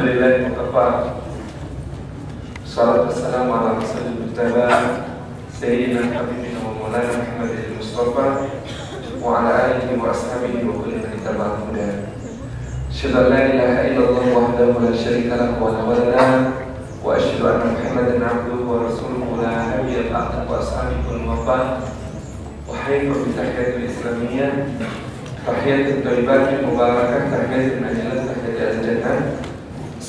Alhamdulillah mukafa. Salatu wassalamu ala rasulil mujtaba Sayyidina Habibina wa Maulana Muhammadin Mustafa wa ala alihi wa ashabihi wa kulli man ittaba'a hudahu. Asyhadu an la ilaha illallah wahdahu la syarika lahu wa la walada wa asyhadu anna Muhammadan abduhu wa rasuluhu la nabiyya ba'dahu wa ashabihi wa man wahai tahiyatul islamiyah, tahiyatul thayyibatul mubarakah, tahiyatul najilah, tahiyatul al-jannah.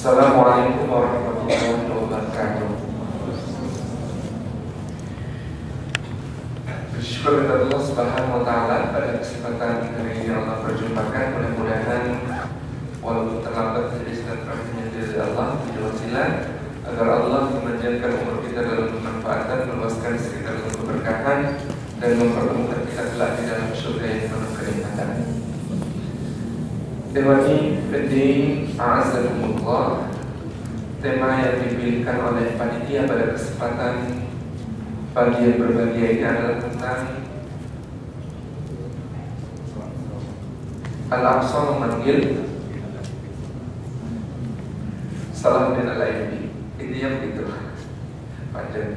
Assalamualaikum warahmatullahi wabarakatuh. Bersyukur kepada Allah Subhanahu wa taala pada kesempatan hari ini Allah perjumpakan. Mudah-mudahan walaupun terlambat menjadi silaturahminya dari Allah menjadi wasilah agar Allah memanjangkan umur kita dalam kemanfaatan, meluaskan rezeki dalam keberkahan, dan mempertemukan kita kelak di dalam surga yang penuh kenikmatan. Ikhwani fiddin, a'azzakumullah. Tema yang dipilihkan oleh panitia pada kesempatan pagi yang berbahagia ini adalah tentang Al-Aqsa memanggil Salahuddin Al-Ayyubi. Intinya begitu. Panjang.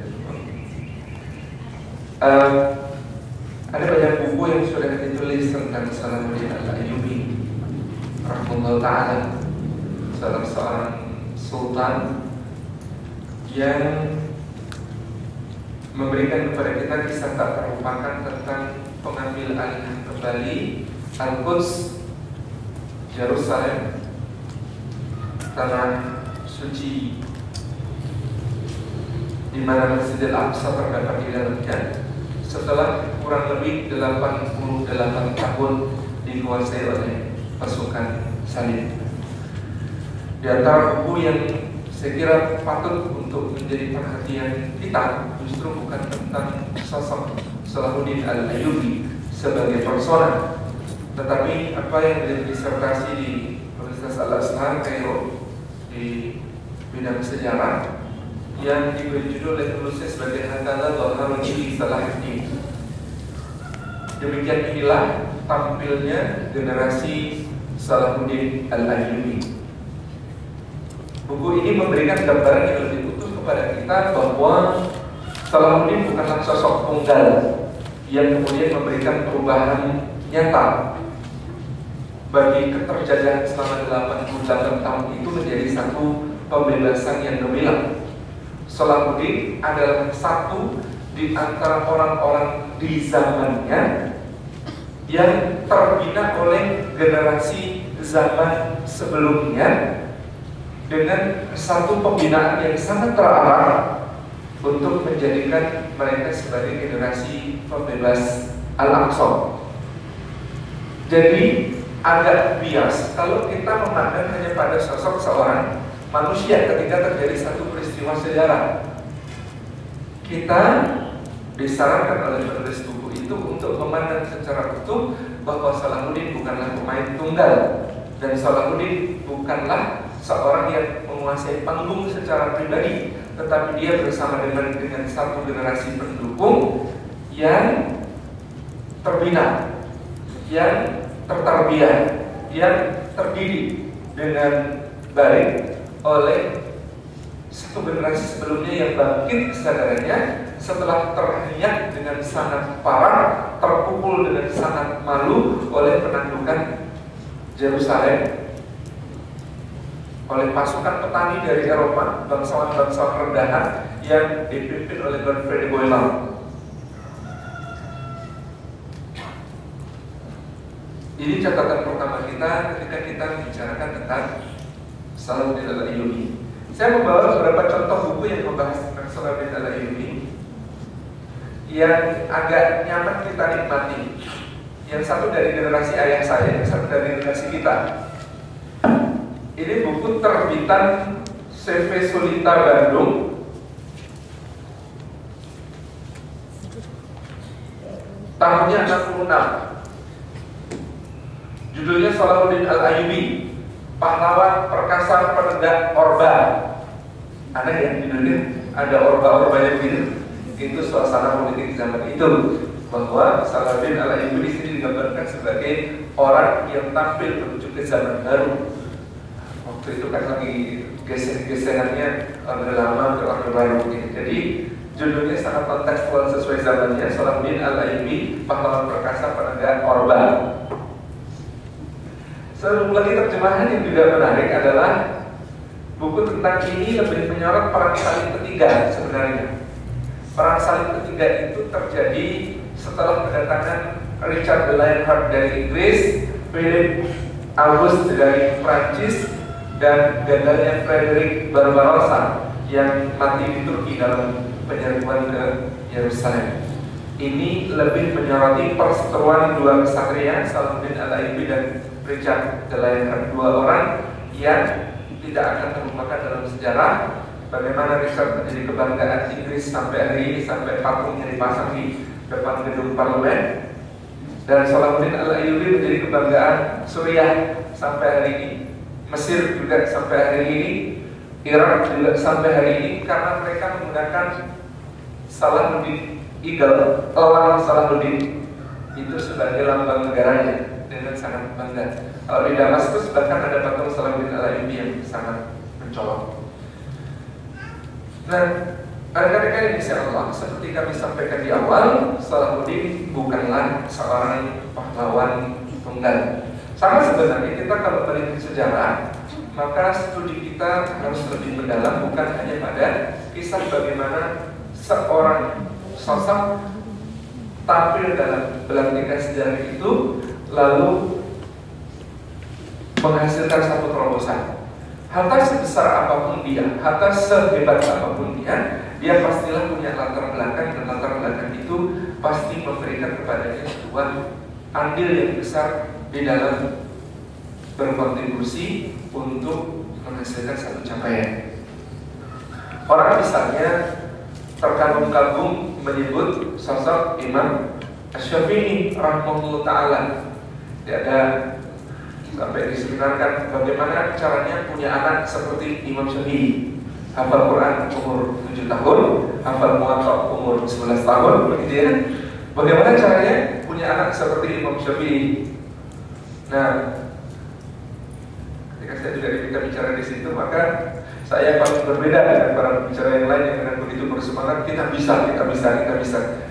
Ada banyak buku yang sudah ditulis tentang Salahuddin Al-Ayyubi rahimahullah ta'ala, salah seorang sultan yang memberikan kepada kita kisah tak terlupakan tentang pengambil alih kembali Al-Quds, Yerusalem, tanah suci di mana Masjidil Aqsa terdapat di dalamnya, setelah kurang lebih 88 tahun dikuasai oleh pasukan salib. Di antara buku yang saya kira patut untuk menjadi perhatian kita justru bukan tentang sosok Salahuddin Al-Ayyubi sebagai persona, tetapi apa yang menjadi disertasi di Universitas Al-Azhar Kairo di bidang sejarah yang diberi judul oleh penulisnya sebagai Hakala Dhaharuddin Salahuddin. Demikian inilah tampilnya generasi Salahuddin Al-Ayyubi. Buku ini memberikan gambaran yang lebih utuh kepada kita bahwa Salahuddin bukanlah sosok tunggal yang kemudian memberikan perubahan nyata bagi keterjajahan selama 88 tahun itu menjadi satu pembebasan yang gemilang. Salahuddin adalah satu di antara orang-orang di zamannya yang terbina oleh generasi zaman sebelumnya dengan satu pembinaan yang sangat terarah untuk menjadikan mereka sebagai generasi pembebas Al-Aqsa. Jadi agak bias kalau kita memandang hanya pada sosok seorang manusia ketika terjadi satu peristiwa sejarah. Kita disarankan oleh penulis buku itu untuk memandang secara utuh bahwa Salahuddin bukanlah pemain tunggal dan Salahuddin bukanlah seorang yang menguasai panggung secara pribadi, tetapi dia bersama dengan satu generasi pendukung yang terbina, yang tertarbiyah, yang terdidik dengan baik oleh satu generasi sebelumnya yang bangkit kesadarannya setelah terhenyak dengan sangat parah, terpukul dengan sangat malu oleh penaklukan Yerusalem oleh pasukan petani dari Eropa, bangsawan-bangsawan rendahan yang dipimpin oleh Godfrey de Bouillon. Ini catatan pertama kita ketika kita membicarakan tentang Salahuddin Al-Ayyubi. Saya membawa beberapa contoh buku yang membahas tentang Salahuddin Al-Ayyubi yang agak nyaman kita nikmati. Yang satu dari generasi ayah saya, yang satu dari generasi kita. Ini buku terbitan CV Solita Bandung tahunnya 66. Judulnya Salahuddin Al-Ayyubi, pahlawan perkasa penegak Orba. Aneh ya, judulnya ada Orba-Orbanya begitu. Itu suasana politik zaman itu, bahwa Salahuddin Al-Ayyubi di sini digambarkan sebagai orang yang tampil menuju ke zaman baru. Waktu waktu itu kan lagi geser-geserannya Orde Lama ke Orde Baru gitu. Jadi judulnya sangat kontekstual sesuai zamannya, Salahuddin Al-Ayyubi, pahlawan perkasa penegak Orba. Satu lagi terjemahan yang juga menarik adalah buku tentang ini lebih menyorot perang salib ketiga sebenarnya. Perang salib ketiga itu terjadi setelah kedatangan Richard de Lionheart dari Inggris, Philip Auguste dari Prancis, dan gagalnya Frederick Barbarossa yang mati di Turki dalam penyerbuan ke Yerusalem. Ini lebih menyoroti perseteruan dua kesatria, Salahuddin Al-Ayyubi dan Richard de Lionheart, dua orang yang tidak akan terlupakan dalam sejarah. Bagaimana Richard menjadi kebanggaan Inggris sampai hari ini, sampai patungnya dipasang di depan gedung parlemen, dan Salahuddin Al-Ayyubi menjadi kebanggaan Suriah sampai hari ini, Mesir juga sampai hari ini, Irak juga sampai hari ini, karena mereka menggunakan Salahuddin Eagle, elang Salahuddin itu sebagai lambang negaranya dengan sangat bangga. Kalau di Damaskus bahkan ada patung Salahuddin Al-Ayyubi yang sangat mencolok. Nah, rekan-rekan yang bisa Allah, seperti kami sampaikan di awal, Salahuddin bukanlah seorang pahlawan tunggal. Sama sebenarnya kita kalau meneliti sejarah, maka studi kita harus lebih mendalam, bukan hanya pada kisah bagaimana seorang sosok tampil dalam belantika sejarah itu lalu menghasilkan satu terobosan. Harta sebesar apapun dia, harta sehebat apapun dia pastilah punya latar belakang, dan latar belakang itu pasti memberikan kepadanya sebuah andil yang besar di dalam berkontribusi untuk menghasilkan satu capaian. Orang misalnya terkagum-kagum menyebut sosok Imam Asy-Syafi'i rahimahullah ta'ala. Ada sampai diseminarkan bagaimana caranya punya anak seperti Imam Syafi'i, hafal Quran umur 7 tahun, hafal Muwatta umur 11 tahun, begitu ya. Bagaimana caranya punya anak seperti Imam Syafi'i? Nah, ketika saya juga diminta bicara di situ, maka saya paling berbeda dengan para pembicara yang lain yang dengan begitu bersemangat, kita bisa.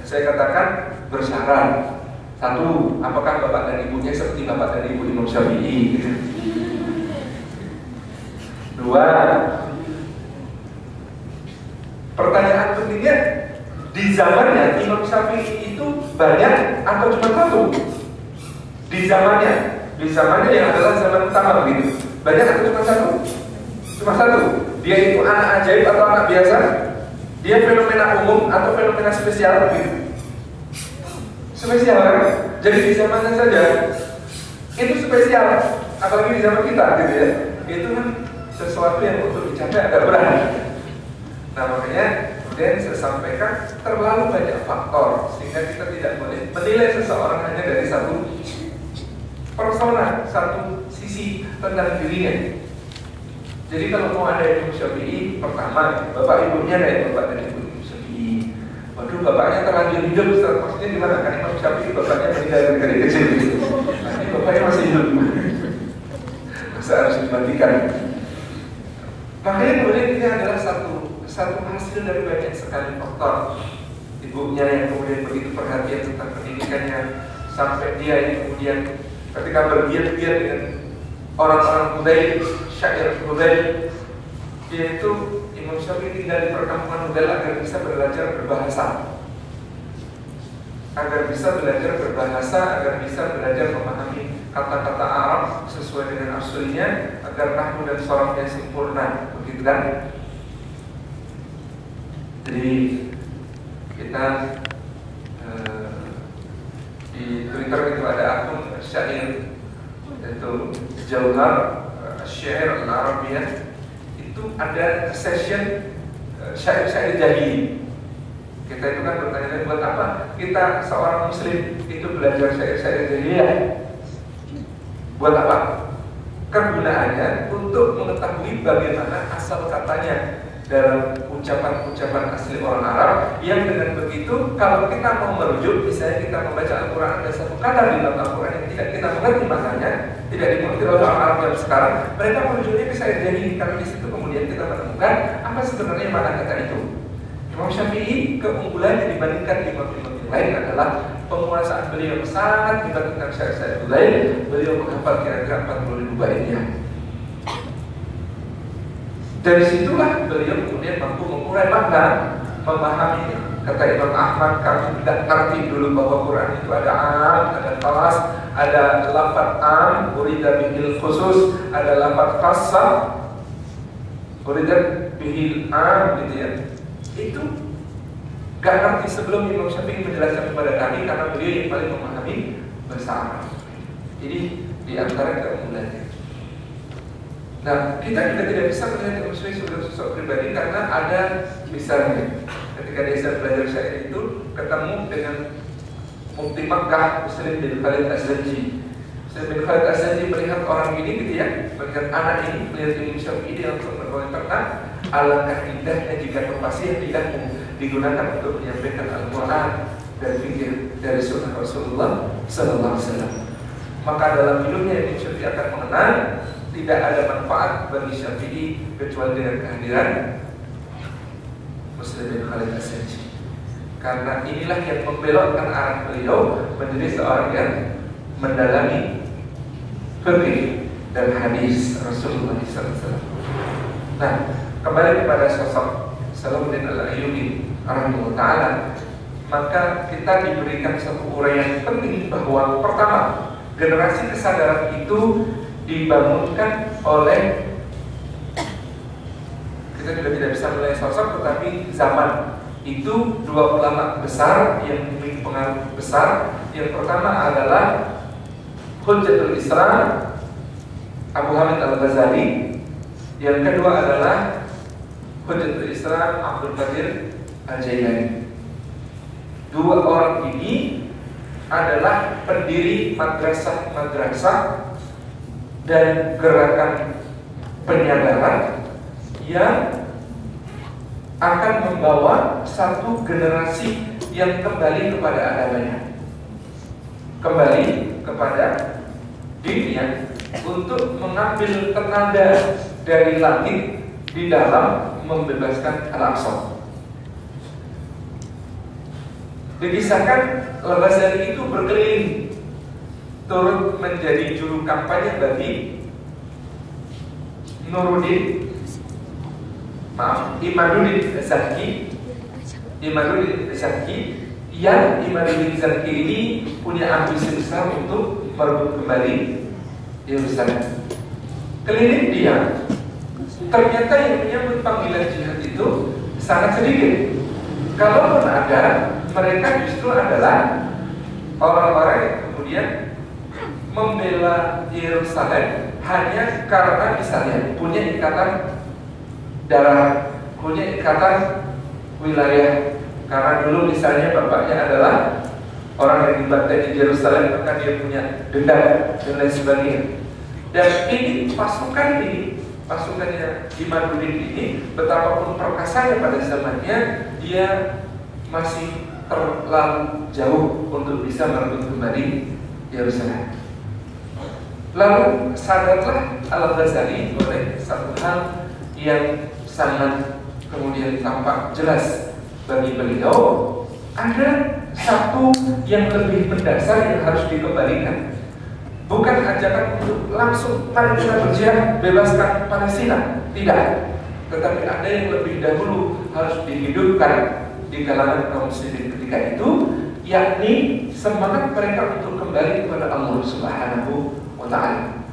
Saya katakan bersyarat. Satu, apakah bapak dan ibunya seperti bapak dan ibu Imam Syafi'i? Dua, pertanyaan pentingnya, di zamannya Imam Syafi'i itu banyak atau cuma satu? Di zamannya yang adalah zaman utama begitu, banyak atau cuma satu? Cuma satu. Dia itu anak ajaib atau anak biasa? Dia fenomena umum atau fenomena spesial begitu? Spesial kan? Jadi di zamannya saja itu spesial, apalagi di zaman kita gitu ya. Itu kan sesuatu yang untuk dicapai agak berat. Nah makanya kemudian saya sampaikan terlalu banyak faktor sehingga kita tidak boleh menilai seseorang hanya dari satu persona, satu sisi tentang dirinya. Jadi kalau mau ada Imam Syafi'i, pertama bapak ibunya ada bapak dan ibu Imam Syafi'i. Waduh, bapaknya terlanjur hidup, maksudnya gimana? Kan Imam Syafi'i bapaknya meninggal dari kecil. Nanti bapaknya masih hidup, masa harus dimatikan. Makanya kemudian ini adalah satu hasil dari banyak sekali faktor. Ibunya yang kemudian begitu perhatian tentang pendidikannya, sampai dia yang kemudian ketika bergiat-giat dengan orang-orang Hudayl, syair Hudayl, dia itu Imam Syafi'i tinggal di perkampungan Hudayl agar bisa belajar berbahasa, agar bisa belajar memahami kata-kata Arab sesuai dengan aslinya, agar nahwu dan sharafnya sempurna, begitu kan? Jadi kita di Twitter itu ada akun syair, yaitu Jauhar Syair Al-Arabiyah. Itu ada session syair-syair jahili. Kita itu kan bertanya, buat apa kita seorang muslim itu belajar syair-syair jahiliyah? Buat apa? Kegunaannya untuk mengetahui bagaimana asal katanya. dalam ucapan-ucapan asli orang Arab, yang dengan begitu kalau kita mau merujuk, misalnya kita membaca Al-Quran, ada satu kata di dalam Al-Quran yang tidak kita mengerti maknanya, tidak dimengerti oleh orang Arab yang sekarang, mereka merujuknya bisa jadi, karena di situ kemudian kita menemukan apa sebenarnya makna kata itu. Imam Syafi'i keunggulannya dibandingkan imam-imam yang lain adalah penguasaan beliau sangat hebat tentang syariat lain. Beliau menghafal kira-kira 40.000 baitnya. Dari situlah beliau kemudian mampu mengurai makna, memahami. Kata Imam Ahmad, kami tidak ngerti dulu bahwa Quran itu ada am, ada khas, ada lafaz am, urida bihil khusus, ada lafaz khassa, urida bihil am, gitu ya. Itu gak ngerti sebelum Imam Syafi'i menjelaskan kepada kami, karena beliau yang paling memahami bahasa Arab. Jadi di antara keunggulannya. Nah, kita juga tidak bisa melihat Imam Syafi'i sebagai sosok pribadi karena ada misalnya ketika dia belajar syair itu ketemu dengan Mufti Makkah Muslim bin Khalid Az-Zanji. Muslim bin Khalid Az-Zanji melihat orang ini gitu ya, melihat anak ini, melihat Imam Syafi'i, dia langsung berkomentar, alangkah indahnya jika fasih lidahmu digunakan untuk menyampaikan Al-Quran dan fikir dari sunnah Rasulullah Sallallahu Alaihi Wasallam. Maka dalam hidupnya Imam Syafi'i akan mengenal tidak ada manfaat bagi Syafi'i kecuali dengan kehadiran Muslim bin Khalid Az-Zanji. Karena inilah yang membelokkan arah beliau menjadi seorang yang mendalami fikih dan hadis Rasulullah Sallallahu Alaihi Wasallam. Nah, kembali kepada sosok Salahuddin Al-Ayyubi rahimahullah ta'ala, maka kita diberikan satu uraian penting bahwa pertama, generasi kesadaran itu dibangunkan oleh, kita juga tidak bisa menilai sosok, tetapi zaman itu dua ulama besar yang memiliki pengaruh besar. Yang pertama adalah Hujjatul Islam Abu Hamid Al-Ghazali, yang kedua adalah Hujjatul Islam Abdul Qadir Al-Jailani. Dua orang ini adalah pendiri madrasah dan gerakan penyadaran yang akan membawa satu generasi yang kembali kepada agamanya, kembali kepada dirinya, untuk mengambil tenaga dari langit di dalam membebaskan Al-Aqsa. Dikisahkan Al-Ghazali itu berkeliling, turut menjadi juru kampanye bagi Imaduddin Zaki. Yang Imaduddin Zaki ini punya ambisi besar untuk merebut kembali Yerusalem. Keliling dia, ternyata yang menyambut panggilan jihad itu sangat sedikit. Kalaupun ada, mereka justru adalah orang-orang yang kemudian membela Yerusalem hanya karena misalnya punya ikatan darah, punya ikatan wilayah. Karena dulu misalnya bapaknya adalah orang yang dibantai di Yerusalem, maka dia punya dendam dan lain sebagainya. Dan ini pasukannya Imaduddin ini, betapapun perkasanya pada zamannya, dia masih terlalu jauh untuk bisa merebut kembali Yerusalem. Lalu sadarlah Al-Ghazali oleh satu hal yang sangat kemudian tampak jelas bagi beliau, ada satu yang lebih mendasar yang harus dikembalikan. Bukan ajakan untuk langsung mari kita berjihad bebaskan Palestina, tidak. Tetapi ada yang lebih dahulu harus dihidupkan di kalangan kaum muslimin ketika itu, yakni semangat mereka untuk kembali kepada Allah Subhanahu wa Ta'ala.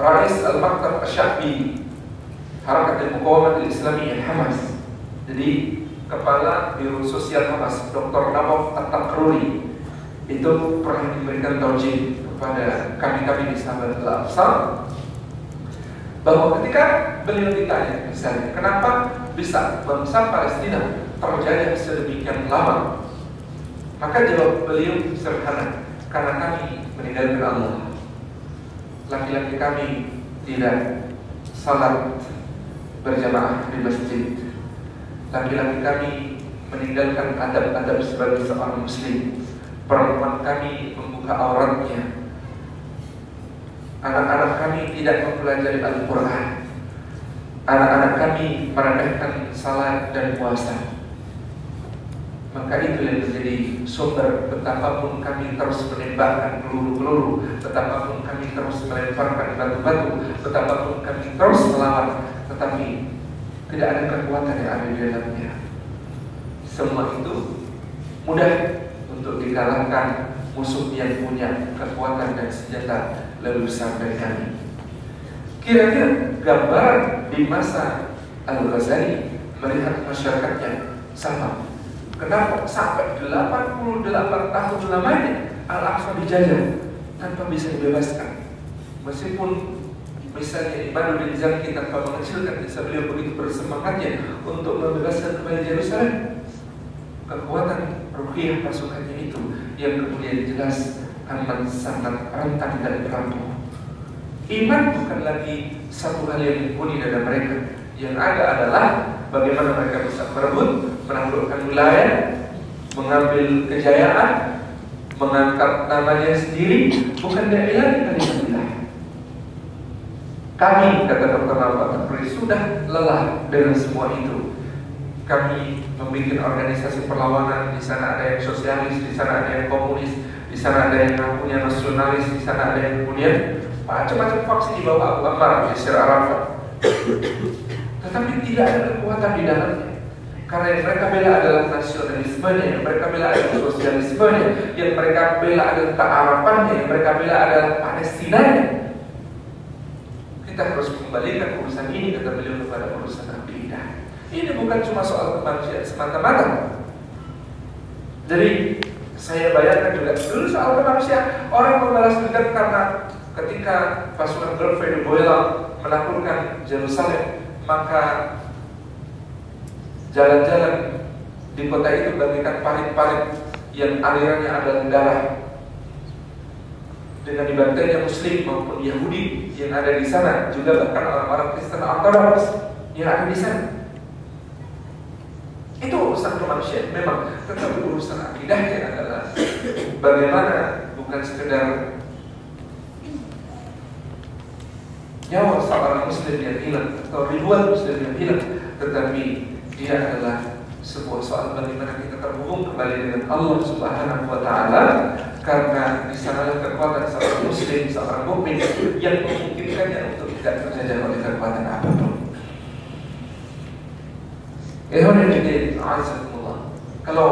Rais Al-Maktab Asy-Sya'bi Harakat Al-Muqawamah Al-Islamiyah Hamas, jadi kepala Biro Sosial Hamas, Dr. Nawaf At-Takruri, itu pernah diberikan taujih kepada kami-kami di Sahabat Al-Aqsa, bahwa ketika beliau ditanya misalnya, kenapa bisa bangsa Palestina terjajah sedemikian lama, maka jawab beliau sederhana, karena kami meninggalkan Allah. Laki-laki kami tidak salat berjamaah di masjid. Laki-laki kami meninggalkan adab-adab sebagai seorang muslim. Perempuan kami membuka auratnya. Anak-anak kami tidak mempelajari Al-Quran. Anak-anak kami meremehkan salat dan puasa. Maka itu yang menjadi sumber betapapun kami terus menembakkan peluru-peluru, betapapun kami terus melemparkan batu-batu, betapapun kami terus melawan, tetapi tidak ada kekuatan yang ada di dalamnya. Semua itu mudah untuk dikalahkan musuh yang punya kekuatan dan senjata lebih besar dari kami. Kira-kira gambaran di masa Al-Ghazali melihat masyarakatnya sama. Kenapa sampai 88 tahun lamanya Al-Aqsa dijajah tanpa bisa dibebaskan? Meskipun misalnya Imaduddin Zaki tanpa mengecilkan kisah beliau begitu bersemangatnya untuk membebaskan kembali Yerusalem, kekuatan ruhiyah pasukannya itu yang kemudian jelas amat sangat rentan dan rapuh. Iman bukan lagi satu hal yang mumpuni dalam mereka. Yang ada adalah bagaimana mereka bisa merebut, menaklukkan wilayah, mengambil kejayaan, mengangkat namanya sendiri, bukan dari kalimat. Kami, kata Dr. Al Bakri, sudah lelah dengan semua itu. Kami membuat organisasi perlawanan. Di sana ada yang sosialis, di sana ada yang komunis, di sana ada yang punya nasionalis, di sana ada yang kemudian macam-macam faksi di bawah Abu Ammar, Yasir Arafat. Tetapi tidak ada kekuatan di dalamnya. Karena yang mereka bela adalah nasionalismenya, yang mereka bela adalah sosialismenya, yang mereka bela adalah kearapannya, yang mereka bela adalah Palestinanya. Kita harus kembalikan urusan ini, kata beliau, kepada urusan akidah. Ini bukan cuma soal kemanusiaan semata-mata. Jadi saya bayangkan juga dulu soal kemanusiaan, orang membalas dendam karena ketika pasukan Godfrey de Bouillon menaklukkan Yerusalem, maka jalan-jalan di kota itu bagaikan parit-parit yang alirannya adalah darah. Dengan dibantainya Muslim maupun Yahudi yang ada di sana, juga bahkan orang-orang Kristen Ortodoks yang ada di sana. Itu urusan kemanusiaan memang, tetapi urusan akidahnya adalah bagaimana bukan sekedar nyawa seorang Muslim yang hilang atau ribuan Muslim yang hilang, tetapi dia adalah sebuah soal bagaimana kita terhubung kembali dengan Allah Subhanahu wa Ta'ala, karena di sanalah kekuatan seorang Muslim, seorang mukmin yang memungkinkannya untuk tidak terjajah oleh kekuatan apapun. Kalau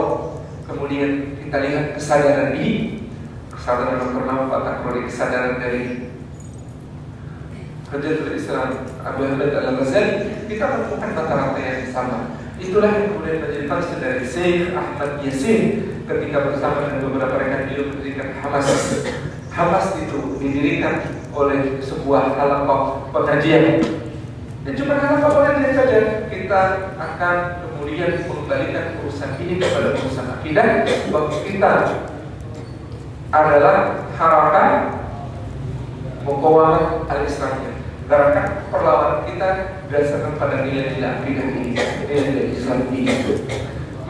kemudian kita lihat kesadaran ini, kesadaran Dr. Nawfal Takrori, kesadaran dari Hujjatul Islam Abu Hamid Al-Ghazali, kita menemukan rata-rata yang sama. Itulah yang kemudian menjadi maksud dari Syekh Ahmad Yasin ketika bersama dengan beberapa rekan beliau mendirikan Hamas. Hamas itu didirikan oleh sebuah halaqah pengajian. Dan cuma halaqah pengajian saja, kita akan kemudian mengembalikan urusan ini kepada urusan akidah, bahwa kita adalah harapan Muqawamah al-Islamiyah, gerakan perlawanan kita berdasarkan pada nilai-nilai akidah ini, nilai-nilai Islam ini.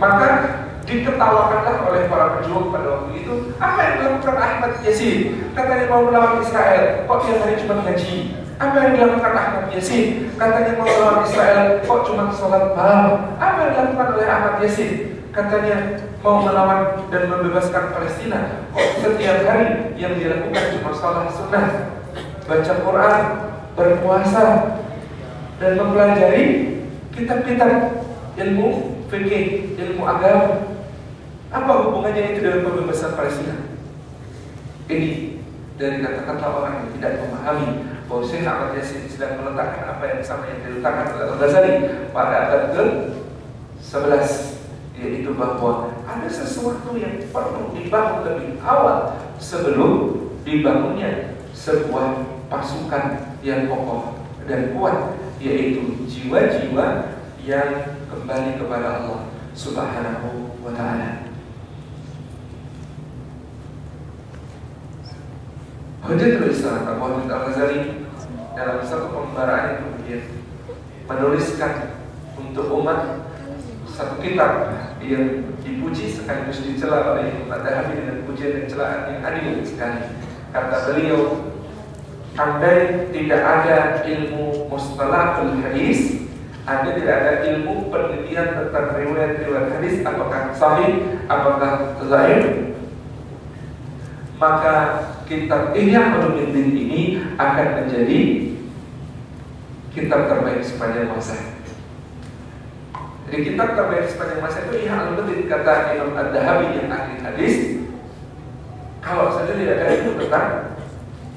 Maka diketawakanlah oleh para pejuang pada waktu itu. Apa yang dilakukan Ahmad Yasin? Katanya mau melawan Israel, kok tiap hari cuma ngaji. Apa yang dilakukan Ahmad Yasin? Katanya mau melawan Israel, kok cuma sholat malam. Apa yang dilakukan oleh Ahmad Yasin? Katanya mau melawan dan membebaskan Palestina, kok setiap hari yang dilakukan cuma sholat sunnah, baca Quran, berpuasa, dan mempelajari kitab-kitab ilmu fikih, ilmu agama. Apa hubungannya itu dengan pembebasan Palestina? Ini dari kata-kata orang yang tidak memahami bahwa Syekh Ahmad Yasin sedang meletakkan apa yang sama yang diletakkan oleh Al-Ghazali pada abad ke-11, yaitu bahwa ada sesuatu yang perlu dibangun lebih awal sebelum dibangunnya sebuah pasukan yang kokoh dan kuat, yaitu jiwa-jiwa yang kembali kepada Allah Subhanahu wa Ta'ala. Hujjatul Islam Abu Hamid Al-Ghazali dalam satu pembaraan kemudian menuliskan untuk umat satu kitab yang dipuji sekaligus dicela oleh Imam Adz-Dzahabi dengan pujian dan celaan yang adil sekali. Kata beliau, andai tidak ada ilmu mustalahul hadis, andai tidak ada ilmu penelitian tentang riwayat-riwayat hadis, apakah sahih, apakah dhaif, maka kitab Ihya Ulumuddin ini akan menjadi kitab terbaik sepanjang masa. Jadi kitab terbaik sepanjang masa itu Ihya Ulumuddin, kata Imam Adz-Dzahabi yang ahli hadis, kalau saja tidak ada ilmu tentang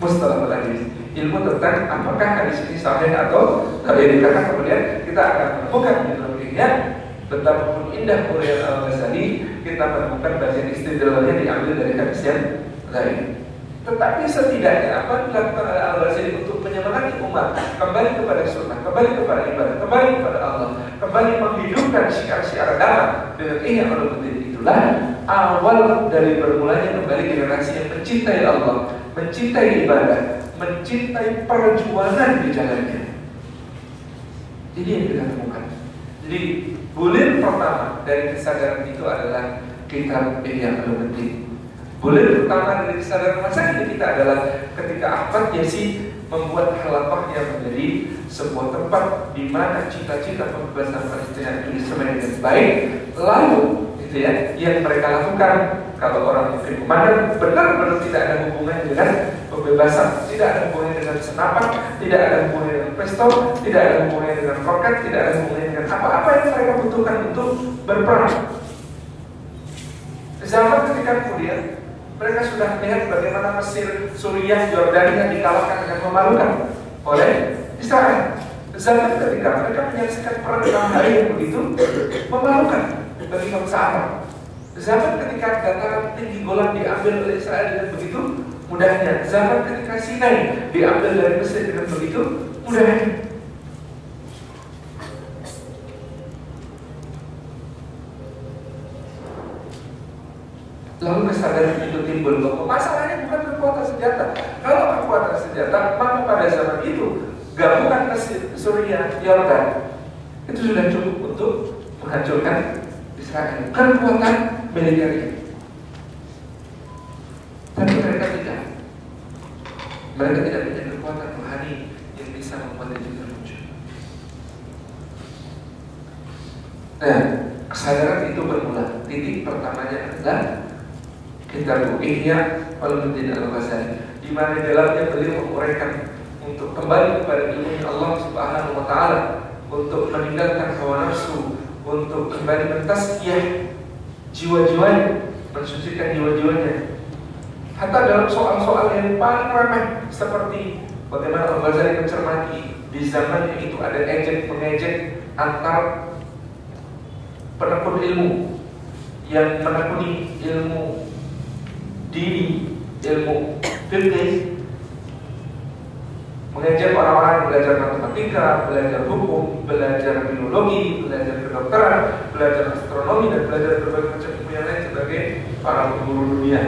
mustalahul hadis, ilmu tentang apakah hadis ini sahih atau dhaif, karena kemudian kita akan menemukan di dalam Ihya betapapun indah uraian Al-Ghazali, kita menemukan bagian istidlalnya diambil dari hadis yang dhaif. Tetapi setidaknya apa yang dilakukan oleh Al-Ghazali untuk menyemangati umat kembali kepada sunnah, kembali kepada ibadah, kembali kepada Allah, kembali menghidupkan syiar-syiar agama dengan Ihya Ulumuddin, itulah awal dari bermulanya kembali generasi yang mencintai Allah, mencintai ibadah, mencintai perjuangan di jalannya. Ini yang kita temukan. Jadi bulir pertama dari kesadaran itu adalah kitab Ihya Ulumuddin. Bulir pertama dari kesadaran masa ini kita adalah ketika Ahmad Yasin membuat halaqahnya menjadi sebuah tempat di mana cita-cita pembebasan Palestina itu disampaikan dengan baik. Lalu gitu ya, yang mereka lakukan, kalau orang mungkin memandang benar-benar tidak ada hubungannya dengan pembebasan, tidak ada hubungannya dengan senapan, tidak ada hubungannya dengan pistol, tidak ada hubungannya dengan roket, tidak ada hubungannya dengan apa-apa yang mereka butuhkan untuk berperang. Zaman ketika kemudian mereka sudah melihat bagaimana Mesir, Suriah, Yordania dikalahkan dengan memalukan oleh Israel. Zaman ketika mereka menyaksikan perang 6 hari yang begitu memalukan bagi bangsa Arab. Zaman ketika dataran tinggi Golan diambil oleh Israel dengan begitu mudahnya. Zaman ketika Sinai diambil dari Mesir dengan begitu mudahnya. Lalu kesadaran itu timbul bahwa masalahnya bukan kekuatan senjata. Kalau kekuatan senjata, maka pada zaman itu gabungan Mesir, Suriah, Yordan itu sudah cukup untuk menghancurkan Israel. Kekuatan militer. Tapi mereka tidak. Mereka tidak punya kekuatan rohani yang bisa membuat itu terwujud. Nah, kesadaran itu bermula. Titik pertamanya adalah kitab Ihya Ulumuddin Al-Ghazali, di mana dalamnya beliau menguraikan untuk kembali kepada ilmu Allah Subhanahu wa taala, untuk meninggalkan hawa nafsu, untuk kembali mentazkiyah jiwa-jiwanya, mensucikan jiwa-jiwanya. Hatta dalam soal-soal yang paling remeh seperti bagaimana Al-Ghazali mencermati di zamannya itu ada ejek-mengejek antar penekun ilmu yang menekuni ilmu dini, ilmu fikih, mengajak orang-orang belajar matematika, belajar hukum, belajar biologi, belajar kedokteran, belajar astronomi, dan belajar berbagai macam ilmu yang lain sebagai para pemburu dunia.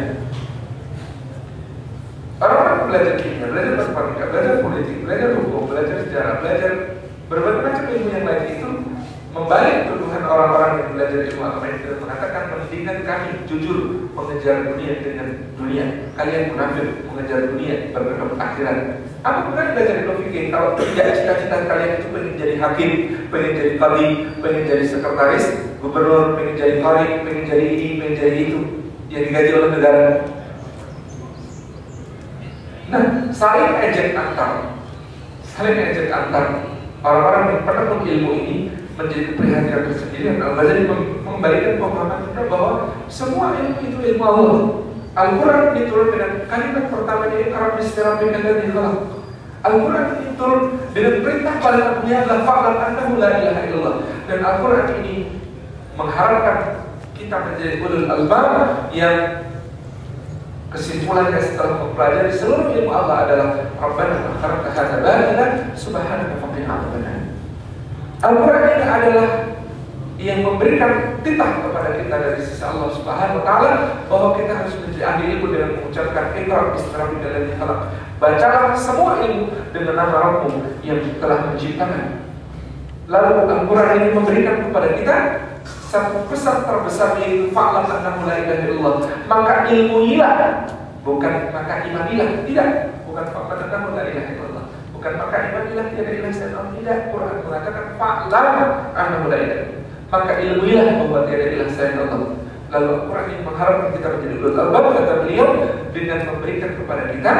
Orang-orang belajar kimia, belajar matematika, belajar politik, belajar hukum, belajar sejarah, belajar berbagai macam ilmu yang lain itu membalik tuduhan orang-orang yang belajar ilmu agama itu dan mengatakan mendingan kami jujur mengejar dunia dengan dunia, kalian munafik mengejar dunia berkedok akhirat. Apa bukan belajar ilmu fikih kalau tidak cita-cita kalian itu pengen jadi hakim, pengen jadi qadhi, pengen jadi sekretaris gubernur, pengen jadi qari, pengen jadi ini, pengen jadi itu yang digaji oleh negara. Nah, saling ejek antar orang-orang yang penekun ilmu ini menjadi keprihatinan tersendiri. Al-Ghazali memberikan pemahaman kita bahwa semua ilmu itu ilmu Allah. Al-Quran diturun dengan kalimat pertamanya Iqra bismi rabbikal ladzi khalaq. Al-Quran diturun dengan perintah paling agung adalah fa'lam annahu la ilaha illallah. Dan Al-Quran ini mengharapkan kita menjadi ulul albab yang kesimpulannya setelah mempelajari seluruh ilmu Allah adalah Rabbana ma khalaqta hadza batilan subhanaka faqina adzabannar. Al-Quran ini adalah yang memberikan titah kepada kita dari sisi Allah Subhanahu wa taala bahwa kita harus menjadi ahli ilmu dengan mengucapkan Iqra bismi rabbikal ladzi khalaq. Bacalah semua ilmu dengan nama Rabbmu yang telah menciptakan. Lalu Al-Quran ini memberikan kepada kita satu pesan terbesar, yaitu fa'lam annahu la ilaha illallah. Maka ilmuilah, bukan maka imanilah. Tidak, bukan fa'lam annahu la ilaha illallah, bukan maka imanilah tiada ilah selain Allah. Tidak, Quran mengatakan fa'lam annahu la ilaha illallah, maka ilmuilah bahwa tiada ilah selain Allah. Lalu Al-Quran ini mengharapkan kita menjadi ulul albab, kata beliau, dengan memberikan kepada kita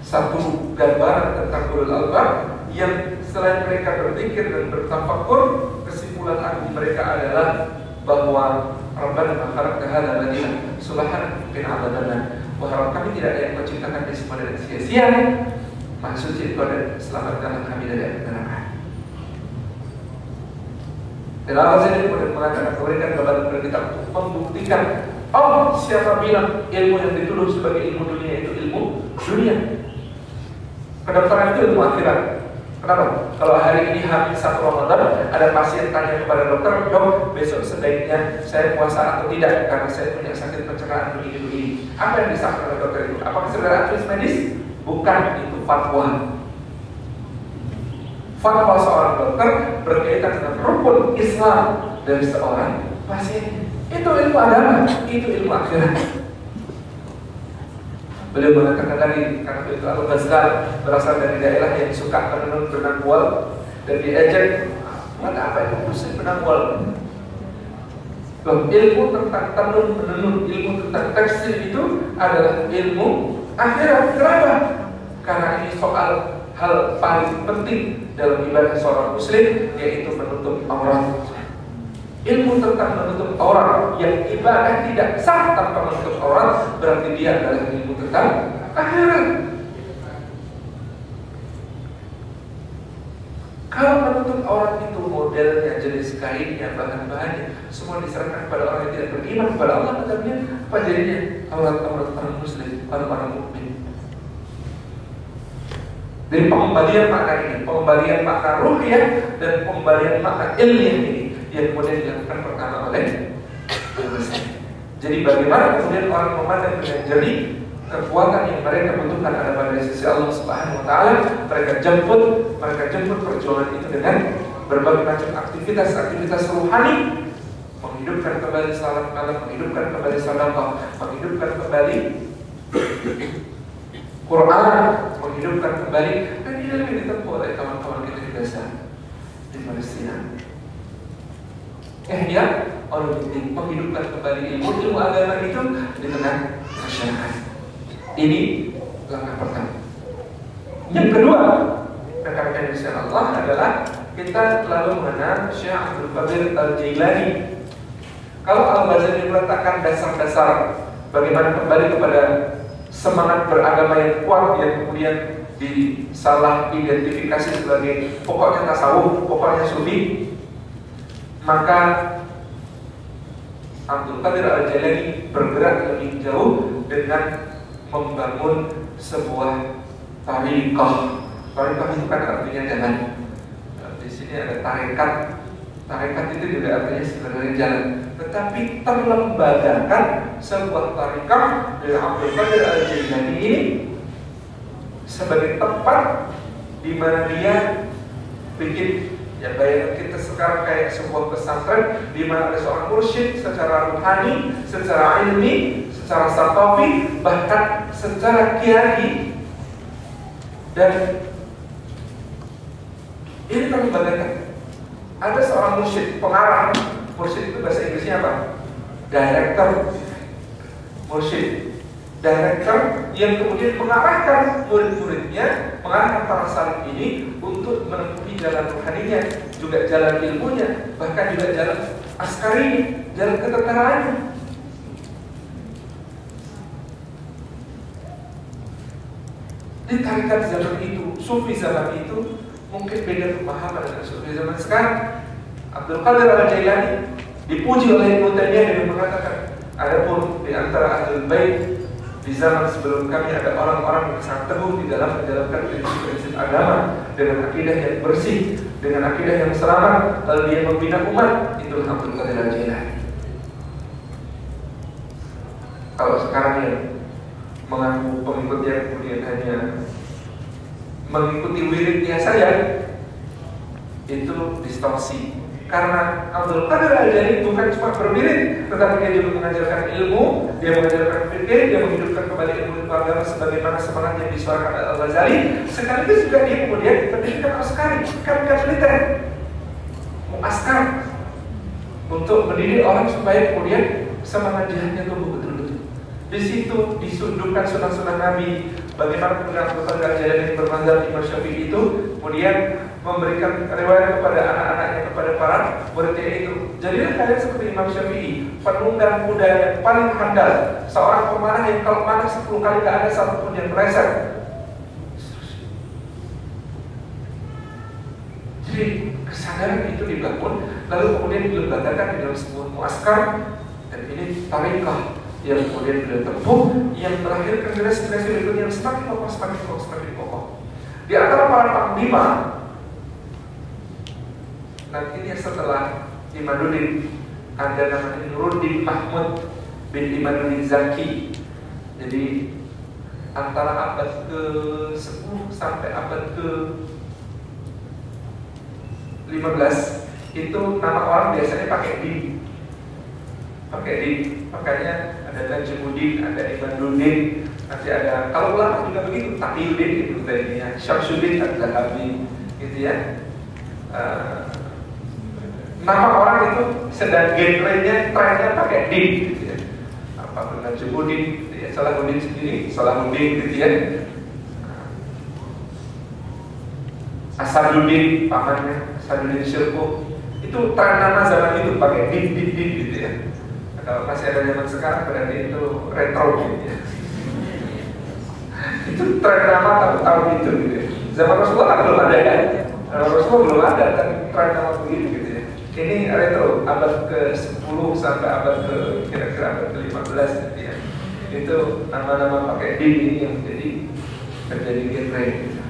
satu gambaran tentang ulul albab yang selain mereka berpikir dan bertafakkur, kesimpulan arti mereka adalah bahwa Rabbana ma khalaqta hadza batila subhanaka qina adzabannar. Wahai kami, tidak ada yang menciptakan ini semua dengan sia-sia. Maha suci Engkau dan selamatkanlah kami dari api neraka. Dan Allah sendiri kemudian mengatakan, memberikan gambaran kepada kita untuk membuktikan, oh, siapa bilang ilmu yang dituduh sebagai ilmu dunia itu ilmu dunia? Kedokteran itu ilmu akhirat. Kenapa? Kalau hari ini habis 1 Ramadan, ada pasien tanya kepada dokter, dok, besok sebaiknya saya puasa atau tidak karena saya punya sakit pencernaan begini. Apa yang disampaikan oleh dokter itu? Apakah sekedar advice medis? Bukan, itu fatwa. Fatwa seorang dokter berkaitan dengan rukun Islam dari seorang pasien. Itu ilmu agama, itu ilmu akhirat. Beliau mengatakan tadi, karena itu Al-Ghazal berasal dari daerah yang suka menenun benang wol dan diejek, mana apa itu muslim benang wol? Ilmu tentang tenun menenun, ilmu tentang tekstil itu adalah ilmu akhirat. Kenapa? Karena ini soal hal paling penting dalam ibadah seorang muslim, yaitu menutup aurat. Ilmu tentang menutup aurat yang ibadah tidak sah tanpa menutup aurat, berarti dia adalah ilmu tentang akhirat. Kalau menutup aurat itu modelnya, jenis kainnya, bahan-bahannya, semua diserahkan kepada orang yang tidak beriman kepada Allah, katanya apa jadinya? Aurat-aurat orang muslim, orang-orang mukmin. Dari pengembalian makna ini, pengembalian makna ruhiyah dan pengembalian makna ilmiah ini, yang kemudian dilakukan pertama oleh Al-Ghazali. Jadi bagaimana kemudian orang memandang dengan jernih kekuatan yang mereka butuhkan ada pada sisi Allah Subhanahu wa Ta'ala. Mereka jemput perjuangan itu dengan berbagai macam aktivitas rohani, menghidupkan kembali salat malam, menghidupkan kembali sedekah, menghidupkan kembali Quran, menghidupkan kembali, dan ini yang ditempuh oleh kawan-kawan kita di Gaza, di Palestina. Ya, Allah menghidupkan kembali ilmu agama itu di tengah masyarakat. Ini langkah pertama. Yang kedua, rekan-rekan di sana Allah adalah kita lalu mengenal Syekh Abdul Qadir Al-Jailani. Kalau Al-Ghazali meletakkan dasar-dasar bagaimana kembali kepada semangat beragama yang kuat yang kemudian disalah identifikasi sebagai pokoknya tasawuf, pokoknya sufi, maka Abdul Qadir Al-Jailani bergerak lebih jauh dengan membangun sebuah tariqah. Tariqah itu kan artinya jalan. Di sini ada tarekat. Tarekat itu juga artinya sebenarnya jalan. Tetapi terlembagakan sebuah tariqah dari Abdul Qadir Al-Jailani ini sebagai tempat di mana dia bikin. Ya, bayangkan kita sekarang kayak sebuah pesantren di mana ada seorang mursyid secara ruhani, secara ilmi, secara sartafi, bahkan secara kiai, dan ini terlembagakan. Ada seorang mursyid, pengarah. Mursyid itu bahasa Inggrisnya apa? Director. Mursyid, director yang kemudian mengarahkan murid-muridnya, mengarahkan para salik ini untuk menempuhi jalan rohaninya, juga jalan ilmunya, bahkan juga jalan askarinya, jalan ketentaraannya. Di tarikat zaman itu, sufi zaman itu mungkin beda pemahaman dengan sufi zaman sekarang. Abdul Qadir Al-Jailani dipuji oleh Ibnu Taimiyah dengan mengatakan, adapun di antara Ahlul Bait di zaman sebelum kami ada orang-orang yang sangat teguh di dalam menjalankan prinsip-prinsip agama dengan akidah yang bersih, dengan akidah yang selamat, lalu dia membina umat. Itulah Abdul Qadir Al-Jailani. Kalau sekarang ya mengaku pengikutnya kemudian hanya mengikuti wiridnya saja, itu distorsi. Karena Abdul Qadir Al-Jailani bukan cuma berwirid, tetapi dia juga mengajarkan ilmu, dia mengajarkan fikih, dia menghidupkan kembali ilmu agama sebagaimana semangat yang disuarakan Al-Ghazali. Sekaligus juga dia kemudian mendirikan askari, kamp militer, muaskar, untuk mendidik orang supaya kemudian semangat jihadnya tumbuh betul-betul. Di situ disundukkan sunnah-sunnah Nabi. Bagaimana kemudian Abdul Qadir Al-Jailani bermazhab Imam Syafi'i itu kemudian memberikan riwayat kepada anak-anaknya, kepada para muridnya itu. Jadilah kalian seperti Imam Syafi'i, penunggang kuda yang paling handal, seorang pemanah yang kalau manah 10 kali gak ada satupun yang meleset. Jadi kesadaran itu dibangun, lalu kemudian dilembagakan di dalam sebuah muaskar, dan ini tarikah yang kemudian beliau tempuh, yang melahirkan generasi-generasi berikutnya yang semakin kokoh, semakin kokoh, semakin kokoh. Di antara para panglima, nantinya setelah Imaduddin, ada namanya Nuruddin Mahmud bin Imaduddin Zaki. Jadi antara abad ke-10 sampai abad ke-15 itu nama orang biasanya pakai din. Makanya ada Najmuddin, ada Imaduddin, nanti ada, kalau ulama juga begitu, Taqiyuddin itu tadinya, Syamsuddin Ad-Dhahabi, gitu ya. Nama orang itu sedang genrenya, trennya pakai din, gitu ya. Apa Najmuddin, gitu ya. Salahuddin sendiri, Salahuddin, gitu ya. Asaduddin, pamannya, Asaduddin Syirkuh, itu tren nama zaman itu pakai din, gitu ya. Kalau masih ada zaman sekarang berarti itu retro gitu ya. Itu tren nama tahun itu gitu ya. Zaman Rasulullah belum ada kan? Rasulullah belum ada kan tren nama begitu gitu ya. Ini retro abad ke-10 sampai abad ke kira-kira abad ke-15 gitu ya. Itu nama-nama pakai din ini yang terjadi genre gitu.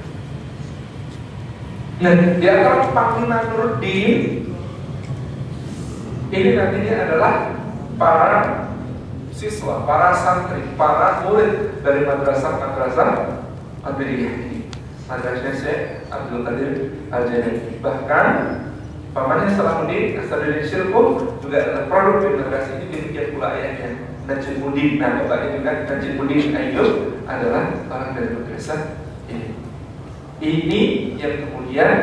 Nah, di antara Panglima Nuruddin ini nantinya adalah para siswa, para santri, para murid dari madrasah Qadiriyah ini, madrasah Syekh Abdul Qadir Al-Jailani. Bahkan pamannya Salahuddin Asaduddin Syirkuh juga adalah produk dari madrasah ini, demikian pula ayahnya Najmuddin. Nah, bapaknya juga Najmuddin Ayyub adalah orang dari madrasah ini. Ini yang kemudian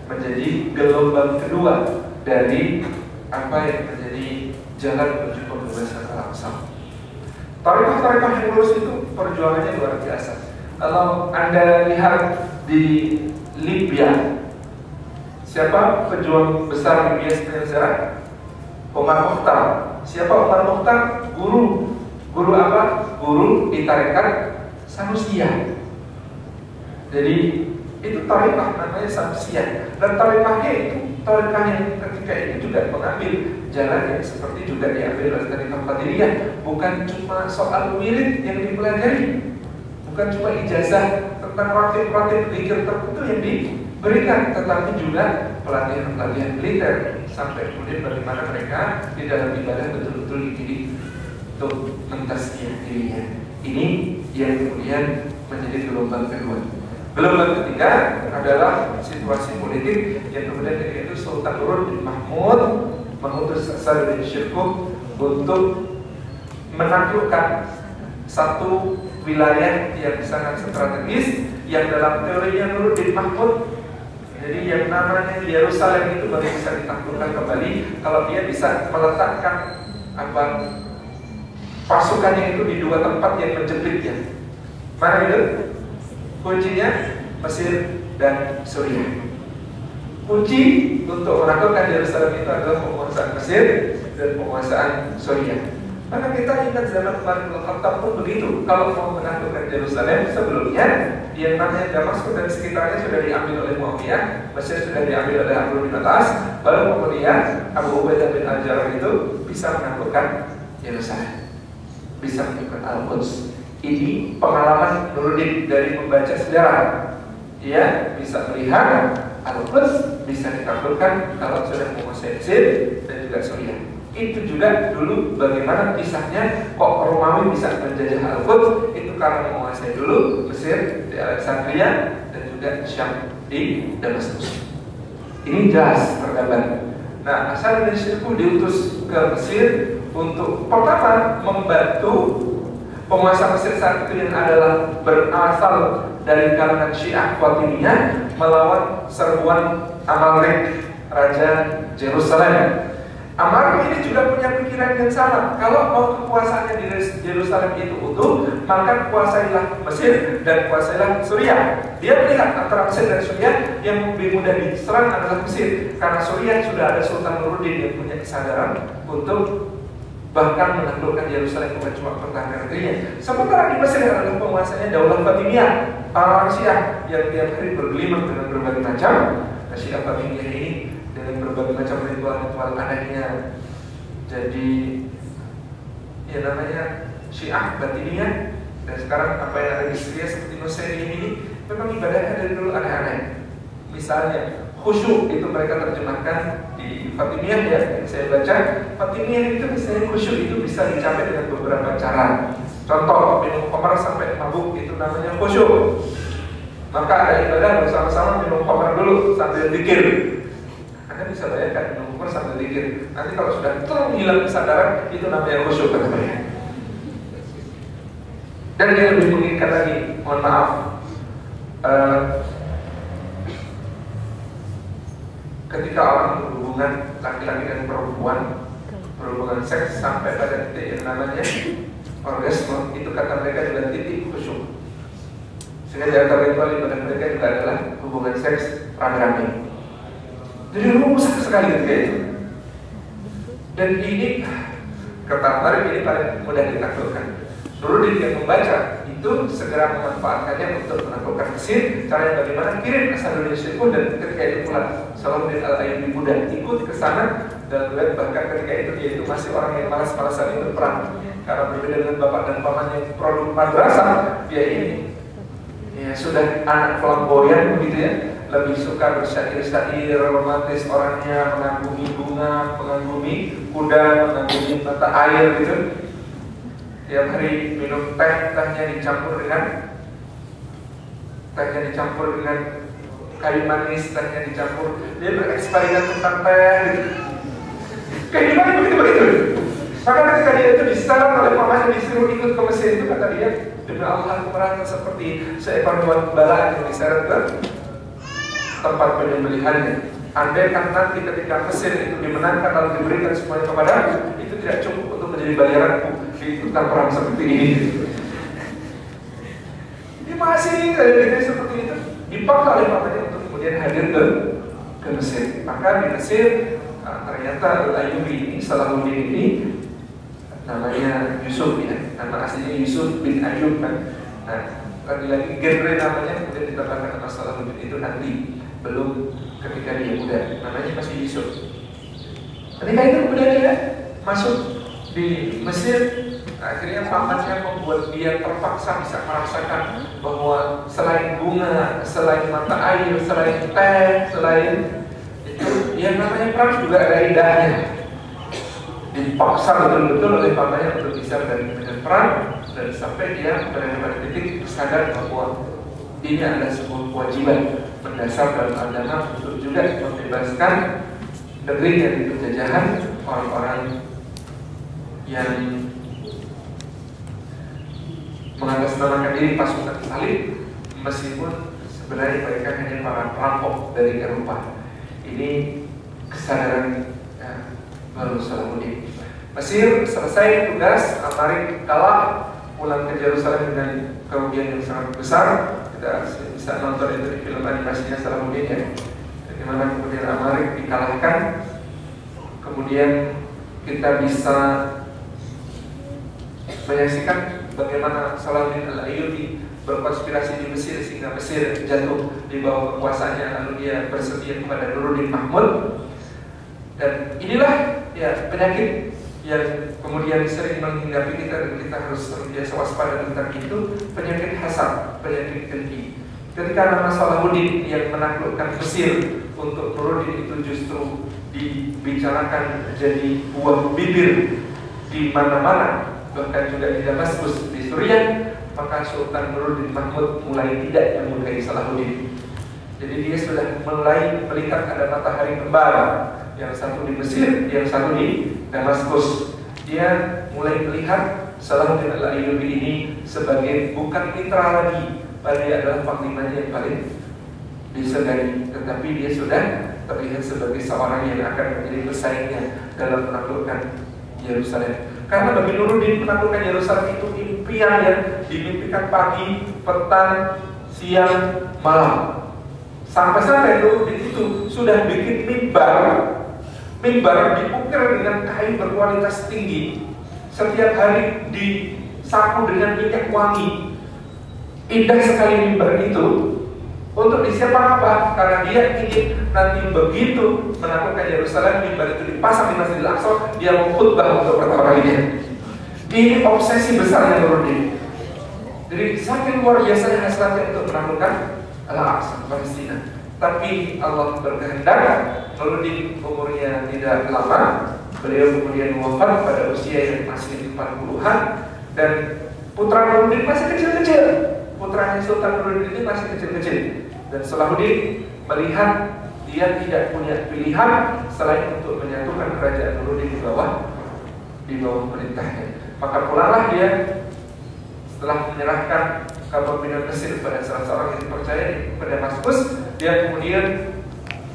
menjadi gelombang kedua dari apa yang menjadi jalan menuju pembebasan Al-Aqsa. Tarekat-tarekat yang lurus itu perjuangannya luar biasa. Kalau Anda lihat di Libya, siapa pejuang besar Libya sekarang? Umar Mukhtar. Siapa Umar Mukhtar? Guru apa? Guru di tarekat Sanusiyah. Jadi itu tarekat namanya Sanusiyah. Dan tarekatnya itu tarekat yang ketika itu juga mengambil jalan yang seperti juga diambil oleh tarekat Qadiriyah. Bukan cuma soal wirid yang dipelajari, bukan cuma ijazah tentang ratib-ratib zikir tertentu yang diberikan, tetapi juga pelatihan-pelatihan militer sampai kemudian bagaimana mereka di dalam ibadah betul-betul dididik untuk mentazkiyah dirinya. Ini yang kemudian menjadi gelombang kedua. Gelombang ketiga adalah situasi politik yang kemudian itu Sultan Nuruddin Mahmud mengutus Asaduddin Syirkuh untuk menaklukkan satu wilayah yang sangat strategis yang dalam teorinya Nuruddin Mahmud, jadi yang namanya Yerusalem itu baru bisa ditaklukkan kembali kalau dia bisa meletakkan pasukannya itu di dua tempat yang menjepitnya. Mana itu? Kuncinya Mesir dan Suriah. Kunci untuk menaklukkan Yerusalem itu adalah penguasaan Mesir dan penguasaan Suriah. Maka kita ingat zaman Umar bin Khattab pun begitu. Kalau mau menaklukkan Yerusalem, sebelumnya yang namanya Damaskus dan sekitarnya sudah diambil oleh Muawiyah, Mesir sudah diambil oleh Amr bin As, baru kemudian Abu Ubaidah bin Al-Jarrah itu bisa menaklukkan Yerusalem, bisa menaklukkan Al-Quds. Ini pengalaman Nuruddin dari membaca sejarah. Dia bisa melihat Al-Quds bisa ditaklukkan kalau sudah menguasai Mesir dan juga Suriah. Itu juga dulu bagaimana kisahnya kok Romawi bisa menjajah Al-Quds, itu karena menguasai dulu Mesir di Alexandria dan juga Syam di Damaskus. Ini jelas tergambar. Nah, Hasan bin Syirkuh diutus ke Mesir untuk pertama membantu penguasa Mesir saat itu yang adalah berasal dari kalangan Syiah Fatimiyah melawan serbuan Amalrik, Raja Yerusalem. Amalrik ini juga punya pikiran yang sama. Kalau mau kekuasaannya di Yerusalem itu utuh, maka kuasailah Mesir dan kuasailah Suriah. Dia melihat antara Mesir dan Suriah yang lebih mudah diserang adalah Mesir, karena Suriah sudah ada Sultan Nuruddin yang punya kesadaran untuk bahkan menaklukkan Yerusalem bukan cuma pertahanan negerinya. Sementara di Mesir adalah penguasanya Daulah Fatimiyah, orang Syiah yang tiap hari bergelimang dengan berbagai macam. Syiah Fatimiyah ini dengan berbagai macam ritual-ritual anehnya jadi ya namanya Syiah Batiniyah. Dan sekarang apa yang ada di Syria seperti Nusayri ini memang ibadahnya dari dulu aneh-aneh. Misalnya khusyuk itu mereka terjemahkan di Fatimiyah ya, yang saya baca Fatimiyah itu misalnya khusyuk itu bisa dicapai dengan beberapa cara. Contoh, minum khamar sampai mabuk itu namanya khusyuk. Maka ada ibadah bersama-sama minum khamar dulu sambil zikir. Anda bisa bayangkan minum khamar sambil zikir. Nanti kalau sudah hilang kesadaran itu namanya khusyuk katanya. Dan yang lebih menginginkan lagi, mohon maaf, ketika orang berhubungan laki-laki dan perempuan, berhubungan seks sampai pada titik yang namanya orgasme, itu kata mereka juga titik khusyuk. Sehingga di antara ritual ibadah mereka juga adalah hubungan seks rame-rame. Jadi rusak sekali ketika itu. Dan ini kata Amalrik ini paling mudah ditaklukkan. Nuruddin yang membaca itu segera memanfaatkannya untuk menaklukkan Mesir. Caranya bagaimana? Kirim Hasan bin Syirkuh, dan ketika itu pula Salahuddin Al-Ayyubi muda ikut ke sana. Dan bahkan ketika itu dia itu masih orang yang malas-malasan itu berperang, karena berbeda dengan bapak dan pamannya produk madrasah. Dia ini ya sudah anak flamboyan begitu ya, lebih suka bersyair-syair romantis orangnya, mengagumi bunga, mengagumi kuda, mengagumi mata air gitu. Tiap hari minum teh, tehnya dicampur dengan kayu manis, tehnya dicampur. Dia bereksperimen tentang teh gitu. Kehidupannya begitu-begitu. Maka ketika dia itu diserang oleh pamannya, disuruh ikut ke Mesir, itu kata dia, demi Allah aku merasa seperti seekor hewan bala yang diseret ke tempat penyembelihannya. Andaikan nanti ketika Mesir itu dimenangkan lalu diberikan semuanya kepadaku, itu tidak cukup untuk menjadi bayaranku di hutan perang seperti ini. Dia masih kayak seperti itu, dipaksa oleh pamannya untuk kemudian hadir ke Mesir. Maka di Mesir ternyata Al-Ayyubi ini, Salahuddin ini namanya Yusuf ya, nama aslinya Yusuf bin Ayyub kan. Nah, lagi-lagi genre namanya kemudian ditambahkan nama Salahuddin itu nanti, belum ketika dia muda, namanya masih Yusuf. Ketika itu kemudian dia masuk di Mesir, akhirnya pamannya membuat dia terpaksa bisa merasakan bahwa selain bunga, selain mata air, selain teh, selain itu yang namanya perang juga ada indahnya. Dipaksa betul-betul oleh pamannya untuk bisa dengan perang, dan sampai dia berada pada titik sadar bahwa ini adalah sebuah kewajiban mendasar dalam agama untuk juga membebaskan negeri dari penjajahan orang-orang yang mengatasnamakan diri pasukan salib, meskipun sebenarnya mereka hanya para perampok dari Eropa. Ini kesadaran baru Salahuddin. Mesir selesai tugas, Amalrik kalah, pulang ke Yerusalem dengan kerugian yang sangat besar. Kita bisa nonton itu di film animasinya Salahuddin ya, bagaimana kemudian Amalrik dikalahkan. Kemudian kita bisa menyaksikan bagaimana Salahuddin Al-Ayyubi berkonspirasi di Mesir sehingga Mesir jatuh di bawah kekuasaannya, lalu dia bersedia kepada Nuruddin Mahmud. Dan inilah ya penyakit yang kemudian sering menghinggapi kita, dan kita harus senantiasa waspada tentang itu, penyakit hasad, penyakit dengki. Ketika nama Salahuddin yang menaklukkan Mesir untuk Nuruddin itu justru dibicarakan jadi buah bibir di mana-mana, bahkan juga di Damaskus, di Suriah, maka Sultan Nuruddin Mahmud mulai tidak menyukai Salahuddin. Jadi dia sudah mulai melihat ada matahari kembar, yang satu di Mesir, yang satu di Damaskus. Dia mulai melihat Salahuddin Al-Ayyubi ini sebagai bukan mitra lagi, padahal dia adalah panglimanya yang paling disegani, tetapi dia sudah terlihat sebagai seorang yang akan menjadi pesaingnya dalam menaklukkan Yerusalem. Karena bagi Nuruddin menaklukkan Yerusalem itu impian yang dimimpikan pagi, petang, siang, malam. Sampai-sampai Nuruddin itu sudah bikin mimbar diukir dengan kain berkualitas tinggi. Setiap hari disapu dengan minyak wangi. Indah sekali mimbar itu. Untuk disiapkan apa? Karena dia ingin nanti begitu menaklukkan Yerusalem, mimbar itu dipasang di Masjidil Aqsa, dia mau khutbah untuk pertama kalinya. Ini obsesi besarnya Nuruddin. Jadi saking luar biasanya hasratnya untuk menaklukkan Al-Aqsa, Palestina. Tapi Allah berkehendak, Nuruddin umurnya tidak lama. Beliau kemudian wafat pada usia yang masih 40-an, dan putra Nuruddin masih kecil-kecil. Putranya Sultan Nuruddin ini masih kecil-kecil. Dan Salahuddin melihat dia tidak punya pilihan selain untuk menyatukan kerajaan Nuruddin di bawah perintahnya. Maka pulanglah dia setelah menyerahkan kepemimpinan Mesir kepada salah seorang yang dipercaya pada Damaskus. Dia kemudian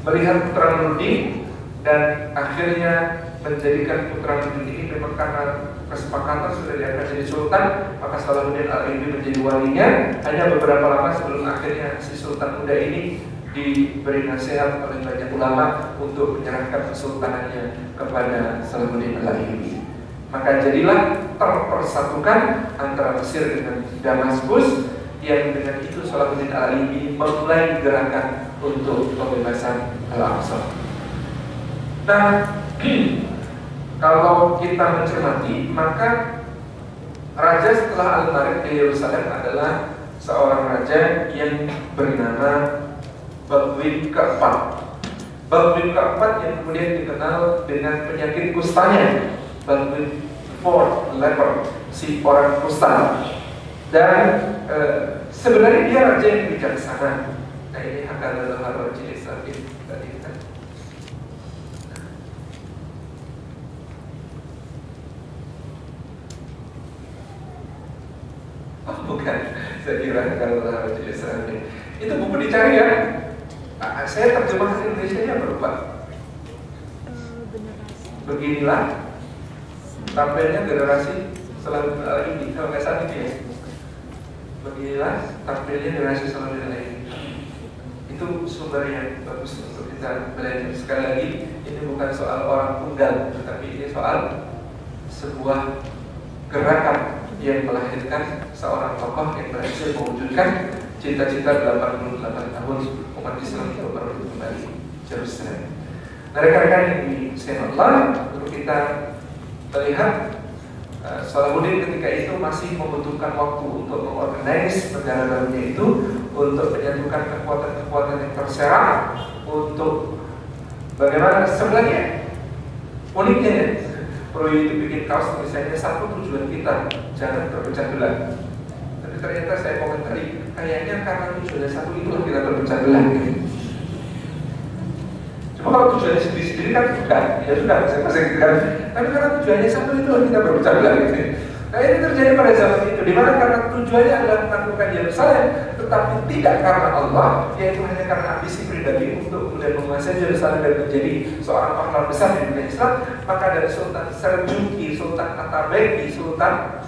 melihat putra Nuruddin dan akhirnya menjadikan putra Nuruddin ini memang karena kesepakatan sudah dia akan jadi sultan, maka Salahuddin Al-Ayyubi menjadi walinya. Hanya beberapa lama sebelum akhirnya si sultan muda ini diberi nasihat oleh banyak ulama untuk menyerahkan kesultanannya kepada Salahuddin Al-Ayyubi. Maka jadilah terpersatukan antara Mesir dengan Damaskus, yang dengan itu Salahuddin Al-Ayyubi memulai gerakan untuk pembebasan Al-Aqsa. Nah, kalau kita mencermati, maka raja setelah Al-Malik di Yerusalem adalah seorang raja yang bernama Baldwin keempat. Baldwin keempat yang kemudian dikenal dengan penyakit kustanya, Baldwin IV, leper, si orang kusta. Dan sebenarnya dia raja yang bijaksana. Nah, ini akan adalah jenis tadi kan. Oh bukan, saya kira kalau jenis tadi itu buku dicari ya. Saya terjemahkan Indonesia-nya berupa beginilah tampilnya generasi setelah ini, kalau nggak salah ini ya. Beginilah tampilnya generasi setelah ini. Itu sumber yang bagus untuk kita belajar. Sekali lagi, ini bukan soal orang tunggal, tetapi ini soal sebuah gerakan yang melahirkan seorang tokoh yang berhasil mewujudkan cita-cita 88 tahun umat Islam itu baru kembali Jerusalem. Nah, rekan-rekan yang disayang Allah, untuk kita melihat Salahuddin ketika itu masih membutuhkan waktu untuk mengorganize negara barunya itu, untuk menyatukan kekuatan-kekuatan yang terserak, untuk bagaimana sebenarnya uniknya perlu dibikin kaos tulisannya satu tujuan kita, jangan terpecah belah. Tapi ternyata saya komentari, kayaknya karena tujuannya satu itulah kita terpecah belah. Cuma kalau tujuannya sendiri-sendiri kan bukan, ya sudah masing-masing kan. Tapi karena tujuannya satu itulah kita berpecah belah gitu. Nah, ini terjadi pada zaman itu, dimana karena tujuannya adalah menaklukkan Yerusalem, tetapi tidak karena Allah, yaitu hanya karena ambisi pribadi untuk kemudian menguasai Yerusalem dan menjadi seorang pahlawan besar di dunia Islam. Maka dari Sultan Seljuki, Sultan Atabeki, Sultan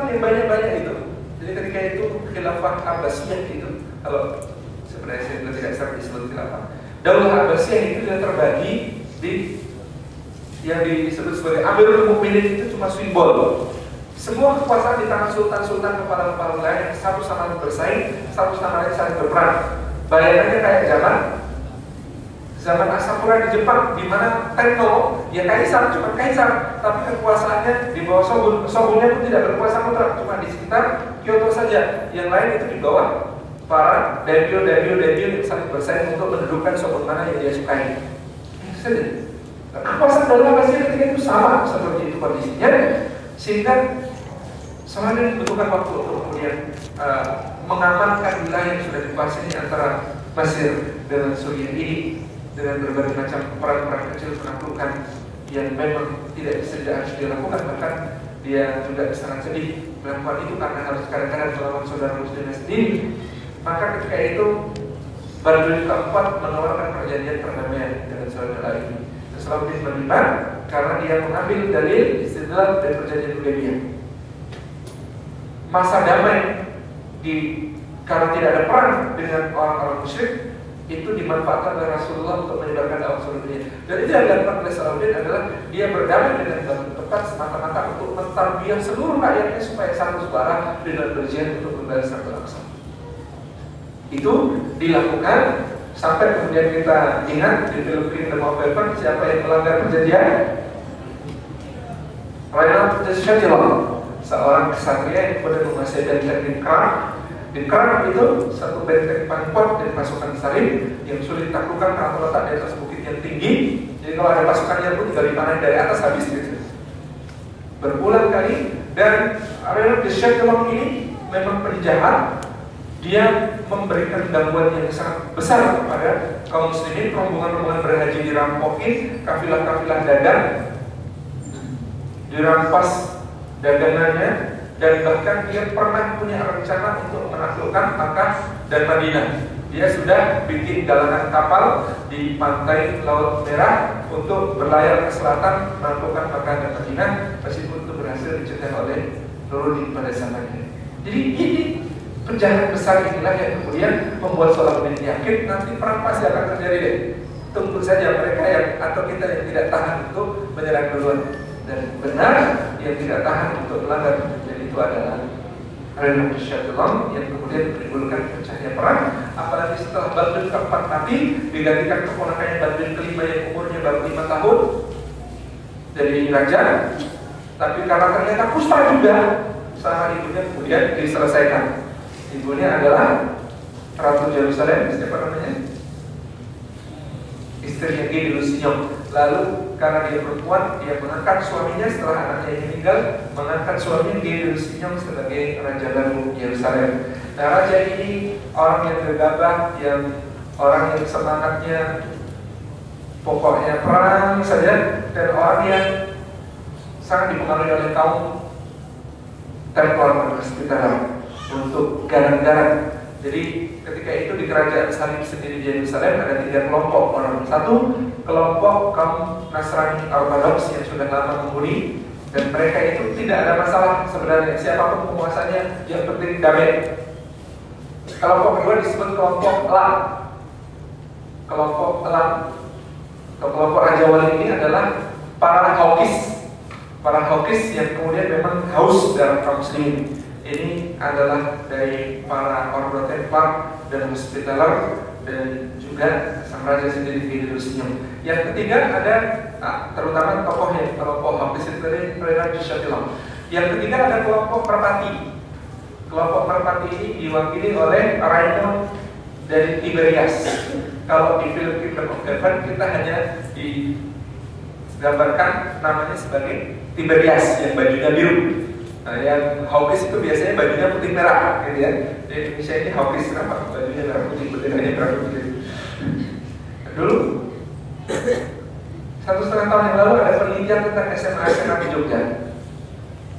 yang banyak-banyak itu. Jadi ketika itu khilafah Abbasiyah itu, kalau sebenarnya saya tidak sering disebut khilafah, Daulah Abbasiyah itu sudah terbagi di yang disebut sebagai Amirul Mukminin, itu cuma simbol. Semua kekuasaan di tangan sultan-sultan, kepala-kepala wilayah yang satu sama lain bersaing, satu sama lain saling berperang. Bayangannya kayak zaman Asakura di Jepang, di mana Tenno ya kaisar, cuma kaisar, tapi kekuasaannya di bawah shogun. Shogunnya pun tidak berkuasa mutlak, cuma di sekitar Kyoto saja. Yang lain itu di bawah para daimyo yang saling bersaing untuk mendudukan shogun mana yang dia sukai. Kekuasaan dalam Abbasiyah ketika itu sama seperti itu kondisinya, sehingga selalu dibutuhkan waktu untuk kemudian mengamankan wilayah yang sudah dikuasai antara Mesir dengan Suriah ini, dengan berbagai macam perang-perang kecil penaklukan yang memang tidak harus dilakukan, bahkan dia juga sangat sedih melakukan itu karena harus kadang-kadang melawan saudara muslimnya sendiri. Maka ketika itu Badrul keempat menawarkan perjanjian perdamaian dengan saudara ini. Salahuddin menolak karena dia mengambil dalil istidlal dari perjanjian Hudaybiyah. Masa damai karena tidak ada perang dengan orang-orang musyrik itu dimanfaatkan oleh Rasulullah untuk menyebarkan dakwah seluruh dunia. Dan itu yang dilakukan oleh Salahuddin adalah dia berdamai dengan Batu Tepat semata-mata untuk mentarbiyah seluruh rakyatnya supaya satu suara dengan berjihad untuk membalas satu Aqsa. Itu dilakukan sampai kemudian kita ingat di film Kingdom of Heaven siapa yang melanggar perjanjian? Reinhard Schädler, seorang kesatria yang kemudian menguasai benteng Dinkrag. Dinkrag itu satu benteng paling kuat dari pasukan Salim yang sulit ditaklukkan karena terletak di atas bukit yang tinggi. Jadi kalau ada pasukannya pun tinggal dipanah dari atas habis gitu. Berulang kali, dan Reinhard Schädler ini memang penjahat. Dia memberikan gangguan yang sangat besar kepada kaum muslimin. Rombongan-rombongan berhaji dirampokin, kafilah-kafilah dagang dirampas dagangannya, dan bahkan dia pernah punya rencana untuk menaklukkan Makkah dan Madinah. Dia sudah bikin galangan kapal di pantai Laut Merah untuk berlayar ke selatan menaklukkan Makkah dan Madinah, meskipun itu berhasil dicegah oleh Nuruddin pada zamannya. Jadi ini penjahat besar inilah yang kemudian membuat Salahuddin yakin nanti perang pasti akan terjadi deh. Tunggu saja mereka yang atau kita yang tidak tahan untuk menyerang duluan. Dan benar yang tidak tahan untuk melanggar. Dan itu adalah Reinhard Schädler yang kemudian menimbulkan pecahnya perang. Apalagi setelah Badrul keempat mati, digantikan keponakannya Badrul kelima yang umurnya baru 5 tahun dari raja. Tapi karena ternyata kusta juga, sama ibunya kemudian diselesaikan. Ibunya adalah Ratu Yerusalem, siapa namanya? Istrinya Guy de Lusignan. Lalu karena dia perempuan, dia mengangkat suaminya setelah anaknya yang meninggal, mengangkat suaminya Guy de Lusignan sebagai Raja baru Yerusalem. Nah, raja ini orang yang gegabah, yang orang yang semangatnya pokoknya perang saja, dan orang yang sangat dipengaruhi oleh kaum Templar sekitar untuk garang-garang. Jadi ketika itu di kerajaan Salim sendiri di Yerusalem ada 3 kelompok orang. Satu kelompok kaum Nasrani Ortodoks yang sudah lama menghuni, dan mereka itu tidak ada masalah sebenarnya siapapun penguasanya, yang penting damai. Kelompok kedua disebut kelompok Elam. Kelompok Elam atau kelompok Raja Wali ini adalah para Hawkis yang kemudian memang haus dalam kaum muslimin. Ini adalah dari para Ordo Templar dan Hospitaller, dan juga sang raja sendiri di Lusignan. Yang ketiga ada terutama tokoh yang kelompok Hawkis itu dari Reinhard Schädler. Yang ketiga ada kelompok Merpati. Kelompok Merpati ini diwakili oleh Raymond dari Tiberias. Kalau di film Kingdom of Heaven kita hanya digambarkan namanya sebagai Tiberias yang bajunya biru. Nah, yang Hawkis itu biasanya bajunya putih merah, gitu ya. Di Indonesia ini Hawkis kenapa bajunya merah putih, benderanya merah putih. Dulu 1,5 tahun yang lalu ada penelitian tentang SMA di Jogja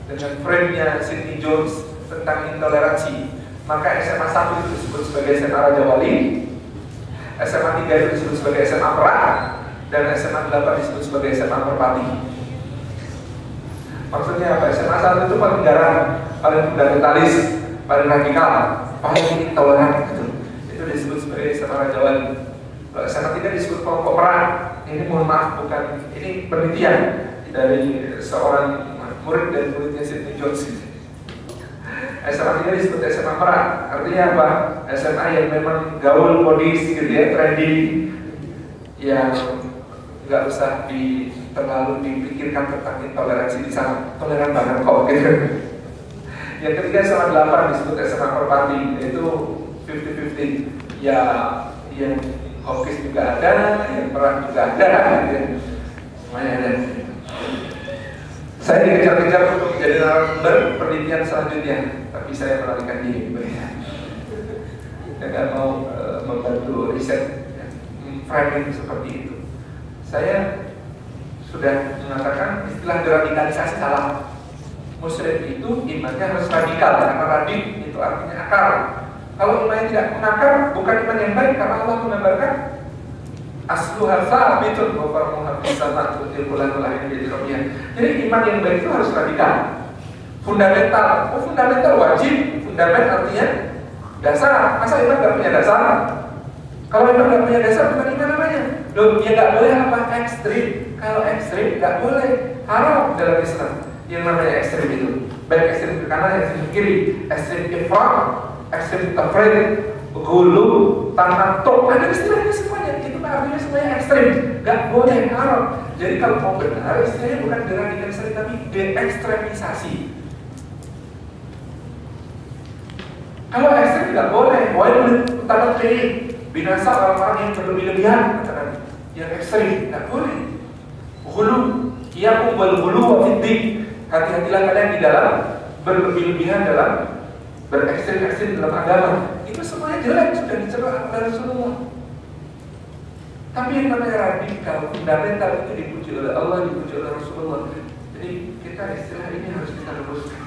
dengan frame-nya Sidney Jones tentang intoleransi. Maka SMA 1 itu disebut sebagai SMA Raja Wali, SMA 3 itu disebut sebagai SMA Perang, dan SMA 8 disebut sebagai SMA Merpati. Maksudnya apa? SMA 1 itu paling garang, paling fundamentalis, paling radikal, paling intoleran gitu. Itu disebut sebagai SMA Raja Wali. Kalau SMA 3 disebut kelompok perang. Ini mohon maaf, bukan, ini penelitian dari seorang murid dan muridnya Sidney Jones. SMA 3 disebut SMA perang. Artinya apa? SMA yang memang gaul, modis gitu ya, trendy, yang nggak usah terlalu dipikirkan tentang intoleransi di sana, toleran banget kok gitu. Yang ketiga SMA 8 disebut SMA Merpati, yaitu 50-50. Ya, yang Hawkis juga ada, yang perang juga ada, gitu. Semuanya ada. Saya dikejar-kejar untuk menjadi narasumber penelitian selanjutnya, tapi saya melarikan diri. Saya nggak mau membantu riset ya, framing seperti itu. Saya sudah mengatakan istilah deradikalisasi salah. Muslim itu imannya harus radikal, karena radik itu artinya akar. Kalau imannya tidak mengakar, bukan iman yang baik, karena Allah menggambarkan asluha sabitun wa farmuha fis sama' tutil qulanul ayn bi rabbih. Jadi iman yang baik itu harus radikal. Fundamental. Oh, fundamental wajib. Fundament artinya dasar. Masa iman nggak punya dasar? Kalau iman nggak punya dasar, bukan iman namanya. Loh, dia nggak boleh apa? Ekstrim. Kalau ekstrim nggak boleh, haram dalam Islam. Yang namanya ekstrim itu, baik ekstrim ke kanan, ekstrim ke kiri, ekstrim ifrat, ekstrim tafrid, gulu, tanatuk, ada istilahnya semuanya. Itu artinya semuanya ekstrim, nggak boleh, haram. Jadi kalau mau benar, istilahnya bukan deradikalisasi tapi deekstremisasi. Kalau ekstrim nggak boleh, utama kiri, binasa orang-orang yang berlebih-lebihan, katakan yang ekstrim nggak boleh. Gulu, ia kumpul gulu wafidik. Hati-hatilah kalian di dalam berlebih-lebihan dalam berekstrim-ekstrim dalam agama. Itu semuanya jelek, sudah dicela oleh Rasulullah. Tapi yang namanya radikal, fundamental itu dipuji oleh Allah, dipuji oleh Rasulullah. Jadi kita istilah ini harus kita luruskan.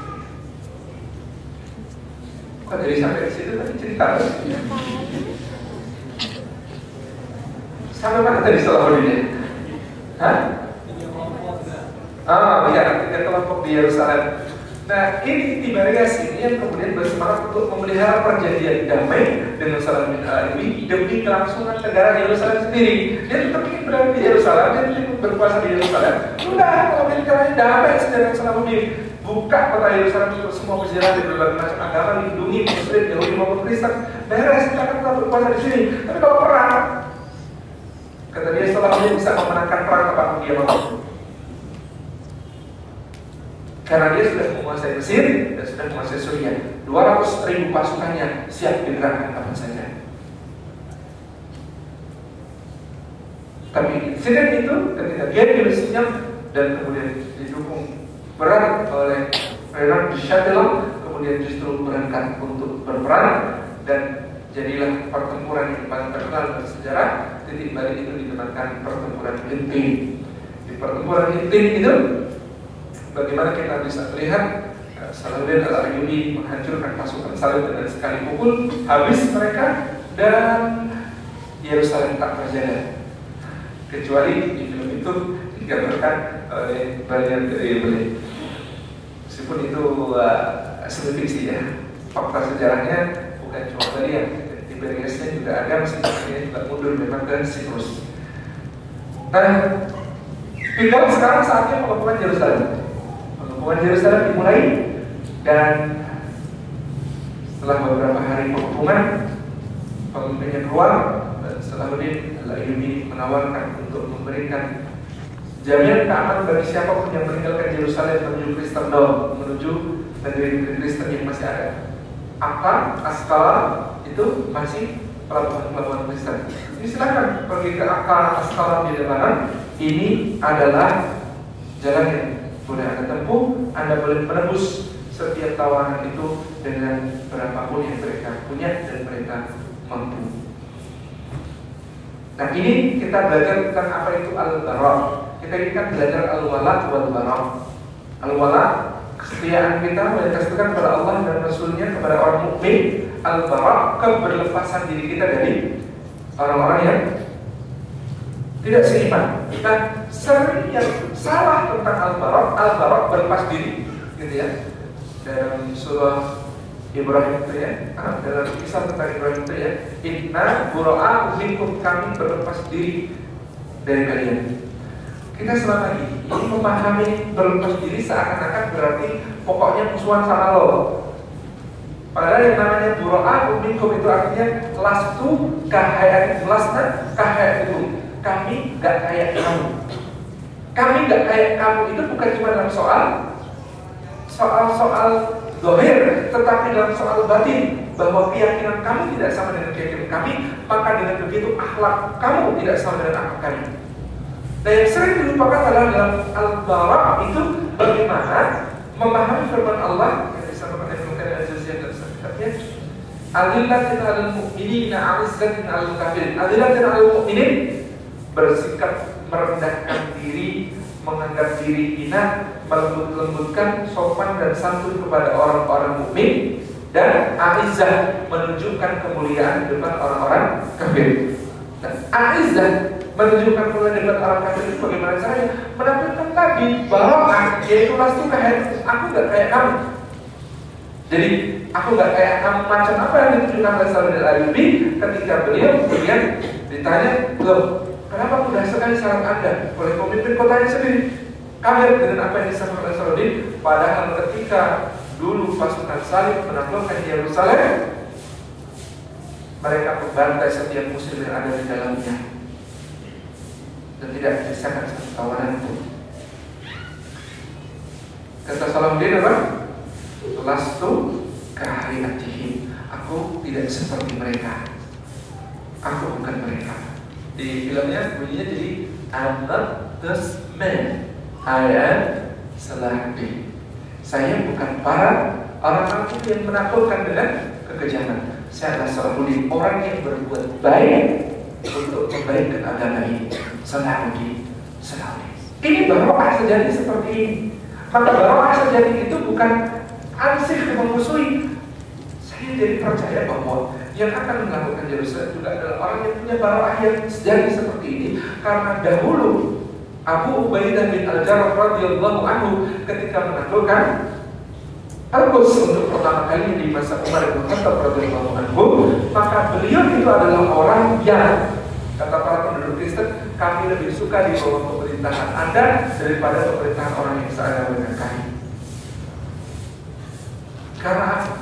Kok dari sampai ke situ tadi cerita? Sampai mana tadi setelah ini? Hah? Oh iya, tiga kelompok di Yerusalem. Nah, ini Tiberias ini yang kemudian bersemangat untuk memelihara perjanjian damai dengan Salam bin Alawi demi kelangsungan negara Yerusalem sendiri. Dia tetap ingin berada di Yerusalem, dia ingin berkuasa di Yerusalem. Udah, kalau negaranya damai sejarah Salahuddin, buka kota Yerusalem untuk semua berjalan di berbagai macam agama, lindungi Muslim, Yahudi maupun Kristen. Beres, kita akan tetap berkuasa di sini. Tapi kalau perang, kata dia, Salahuddin bisa memenangkan perang apapun dia mau. Karena dia sudah menguasai Mesir dan sudah menguasai Suriah. 200.000 pasukannya siap digerakkan kapan saja. Tapi insiden itu ketika dia dilenyapkan dan kemudian didukung berat oleh Renard de Chatillon, kemudian justru berangkat untuk berperang dan jadilah pertempuran yang paling terkenal bersejarah. Titik balik itu dinamakan pertempuran Hintin. Di pertempuran Hintin itu bagaimana kita bisa melihat Salahuddin Al-Ayyubi menghancurkan pasukan Salib dengan sekali pukul, habis mereka dan Yerusalem tak terjaga. Kecuali di film itu digambarkan oleh Brian Greene. Meskipun itu seni fiksi ya, fakta sejarahnya bukan cuma tadi ya, di Tiberiasnya juga ada, meskipun juga mundur memang ke Siprus. Nah, tinggal sekarang saatnya pengepungan Yerusalem. Pengepungan Yerusalem dimulai dan setelah beberapa hari pengepungan, pemimpinnya keluar dan Salahuddin Al-Ayyubi menawarkan untuk memberikan jaminan keamanan bagi siapapun yang meninggalkan Yerusalem menuju Kristendom, menuju negeri Kristen yang masih ada. Askala itu masih pelabuhan Kristen. Ini silakan pergi ke Askala di Lebanon. Ini adalah jalan yang boleh Anda tempuh. Anda boleh menebus setiap tawanan itu dengan berapapun yang mereka punya dan mereka mampu. Nah, ini kita belajar tentang apa itu al-bara'. Kita ini kan belajar al-wala' wal-bara'. Al-wala' kesetiaan kita menyesuaikan kepada Allah dan Rasulnya, kepada orang mukmin. Al-bara' keberlepasan diri kita dari orang-orang yang tidak seiman. Kita sering yang salah tentang al-bara'. Al-bara' berlepas diri, gitu ya. Dalam surah Ibrahim itu ya, dalam kisah tentang Ibrahim itu ya, inna bura'a minkum, kami berlepas diri dari kalian. Kita selama ini memahami berlepas diri seakan-akan berarti pokoknya musuhan sama lo. Padahal yang namanya bura'a minkum itu artinya lastu kahayat, lasna kahayatikum, kami gak kayak kamu. Kami gak kayak kamu itu bukan cuma dalam soal zahir, tetapi dalam soal batin, bahwa keyakinan kamu tidak sama dengan keyakinan kami, maka dengan begitu akhlak kamu tidak sama dengan akhlak kami. Dan yang sering dilupakan adalah dalam al-bara' itu bagaimana memahami firman Allah yang disampaikan oleh Ibnu Qayyim al-Jauziyah dalam kitabnya, Adillatin 'alal mu'minina 'izzatin 'alal kafirin. Adillatin 'alal mu'minin, bersikap merendahkan diri, menganggap diri hina, melembut-lembutkan, sopan dan santun kepada orang-orang mukmin, dan a'izzah, menunjukkan kemuliaan di depan orang-orang kafir. Dan a'izzah, menunjukkan kemuliaan di depan orang kafir itu bagaimana caranya? Menampilkan tadi barokah, yaitu lastu kayak aku nggak kayak kamu. Jadi aku nggak kayak kamu, macam apa yang ditunjukkan oleh Salim Al-Ayyubi ketika beliau kemudian ditanya, loh, kenapa mudah sekali syarat Anda oleh pemimpin kotanya sendiri? Kaget dengan apa yang disampaikan oleh Saladin. Padahal ketika dulu pasukan Salim menaklukkan Yerusalem, mereka membantai setiap muslim yang ada di dalamnya dan tidak menyisakan satu tawanan pun. Kata Saladin apa? Lastu kahayatihim, aku tidak seperti mereka, aku bukan mereka. Di filmnya bunyinya jadi I'm not this man, I am Salahuddin. Saya bukan para orang-orang yang menaklukkan dengan kekejaman. Saya adalah Salahuddin, orang yang berbuat baik untuk membaikkan agama ini. Salahuddin. Ini barokah sejati seperti ini. Maka barokah sejati itu bukan ansih memusuhi. Saya jadi percaya bahwa yang akan melakukan Yerusalem juga adalah orang yang punya barokah yang sejati seperti ini. Karena dahulu Abu Ubaidah bin Al-Jarrah radhiyallahu anhu ketika menaklukkan Al-Quds untuk pertama kali di masa Umar bin Khattab radhiyallahu anhu, maka beliau itu adalah orang yang, kata para penduduk Kristen, kami lebih suka di bawah pemerintahan Anda daripada pemerintahan orang yang seagama dengan kami. Karena apa?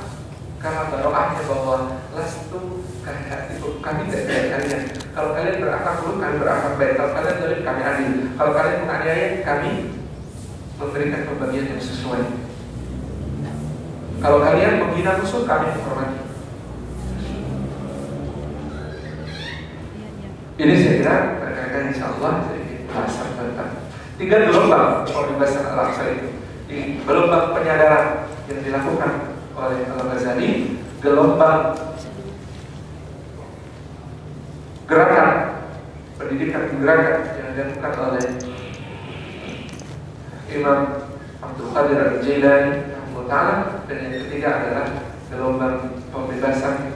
Karena barokahnya bahwa lastu kayak itu, kami tidak kayak kalian. Kalau kalian berakhlak buruk, kami berakhlak baik. Kalau kalian zalim, kami adil. Kalau kalian menganiaya, kami memberikan pembagian yang sesuai. Kalau kalian menghina musuh, kami menghormati. Ini saya kira mereka insya Allah jadi bahasan tentang 3 gelombang pembebasan Al-Aqsa itu. Di gelombang penyadaran yang dilakukan oleh Al-Ghazali, gelombang gerakan pendidikan gerakan yang dilakukan oleh Imam Abdul Qadir Al-Jailani Ta'ala, dan yang ketiga adalah gelombang pembebasan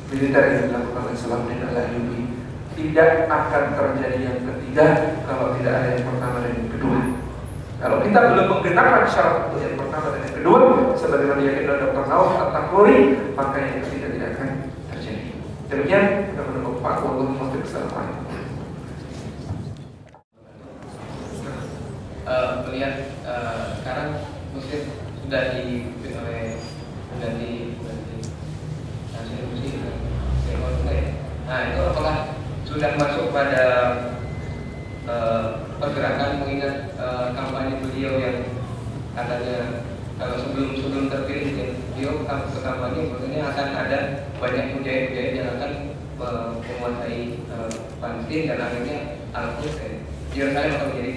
militer yang dilakukan oleh Salahuddin Al-Ayyubi. Tidak akan terjadi yang ketiga kalau tidak ada yang pertama dan yang kedua. Kalau kita belum menggenapkan syarat untuk yang pertama dan yang kedua, sebagaimana diyakinkan Dr. Nawaf At-Takruri, maka yang ketiga tidak akan terjadi. Demikian kita menemukan Pak Wallahu muwaffiq. Assalamualaikum. Melihat sekarang Muslim sudah dipimpin oleh ganti hasil musik. Nah, itu apakah sudah masuk pada pergerakan, mengingat kampanye beliau yang katanya kalau sebelum terpilih beliau ke kampanye maksudnya akan ada banyak mujahid-mujahid yang akan menguasai Palestina dan akhirnya Al-Quds Yerusalem akan menjadi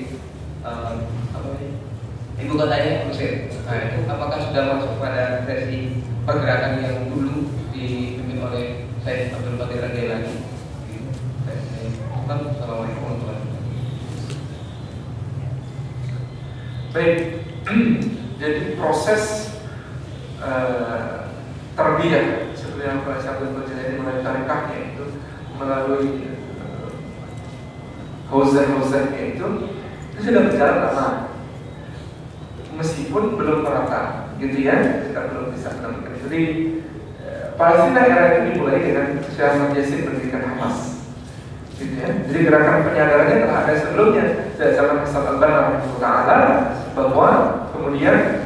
ibu kotanya Mesir. Nah, itu apakah sudah masuk pada versi pergerakan yang dulu dipimpin oleh Sayyid Abdul Qadir Al-Jailani? Assalamualaikum warahmatullahi wabarakatuh. Baik, jadi proses tarbiyah seperti yang Pak Syabdul Qadir mulai tarikahnya itu melalui hauzah-hauzahnya itu sudah berjalan lama. Meskipun belum merata, gitu ya, kita belum bisa menemukan. Jadi Palestina era ini dimulai dengan Syekh Ahmad Yasin mendirikan Hamas, gitu ya. Jadi gerakan penyadarannya telah ada sebelumnya dari zaman Hasan al-Banna Ta'ala, bahwa kemudian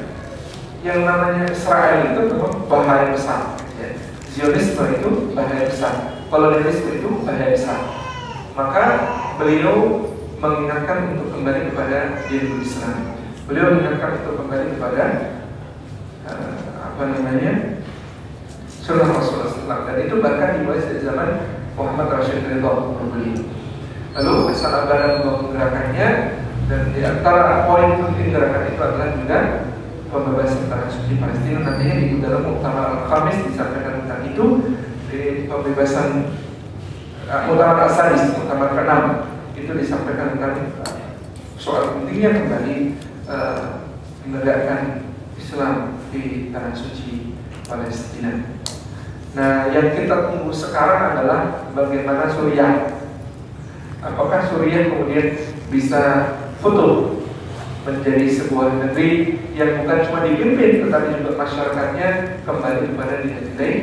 yang namanya Israel itu memang bahaya besar, gitu ya. Zionisme itu bahaya besar, kolonialisme itu bahaya besar. Maka beliau mengingatkan untuk kembali kepada dinul Islam. Beliau mengingatkan untuk kembali kepada sunnah Rasulullah SAW, dan itu bahkan dimulai sejak zaman Muhammad Rashid Ridha beliau. Lalu Hasan al-Banna membangun gerakannya, dan di antara poin penting gerakan itu adalah juga pembebasan tanah suci Palestina. Nantinya di dalam Muktamar Al-Khamis disampaikan tentang itu, di pembebasan Muktamar Al-Sadis, Muktamar ke-6 itu disampaikan tentang soal pentingnya kembali menegakkan Islam di tanah suci Palestina. Nah, yang kita tunggu sekarang adalah bagaimana Suriah. Apakah Suriah kemudian bisa futuh menjadi sebuah negeri yang bukan cuma dipimpin, tetapi juga masyarakatnya kembali kepada nilai-nilai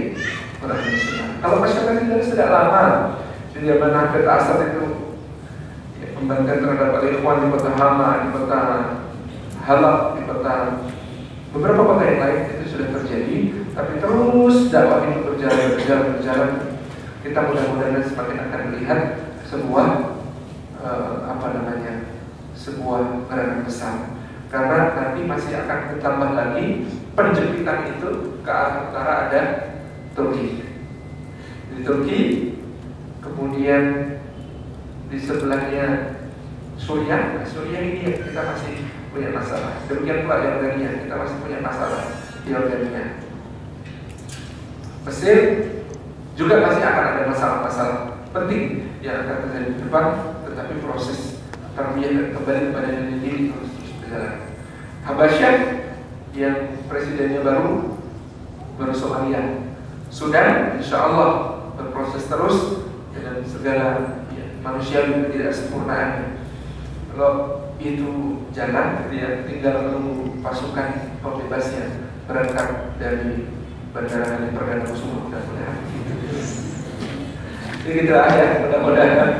orang Islam. Kalau masyarakat kita sudah lama, di zaman Hafid Asad itu pembantaian terhadap Al-Ikhwan di kota Hama, di kota Halab, di kota beberapa kota yang lain itu sudah terjadi, tapi terus dakwah itu berjalan. Kita mudah-mudahan semakin akan melihat sebuah sebuah gerakan besar, karena nanti masih akan ditambah lagi penjempitan itu ke arah utara ada Turki. Di Turki, kemudian di sebelahnya Suriah. Suriah ini kita masih punya masalah. Demikian pula Yordania, kita masih punya masalah di Yordania. Mesir juga masih akan ada masalah-masalah penting yang akan terjadi di depan, tetapi proses tarbiyah dan kembali kepada diri diri terus berjalan. Habasyah yang presidennya baru Somalia. Sudan insya Allah berproses terus dengan segala manusiawi ketidaksempurnaannya. Kalau itu jalan, dia tinggal menunggu pasukan pembebasnya berangkat dari Bandara Halim Perdana Kusuma, mudah-mudahan. Jadi kita aja, mudah-mudahan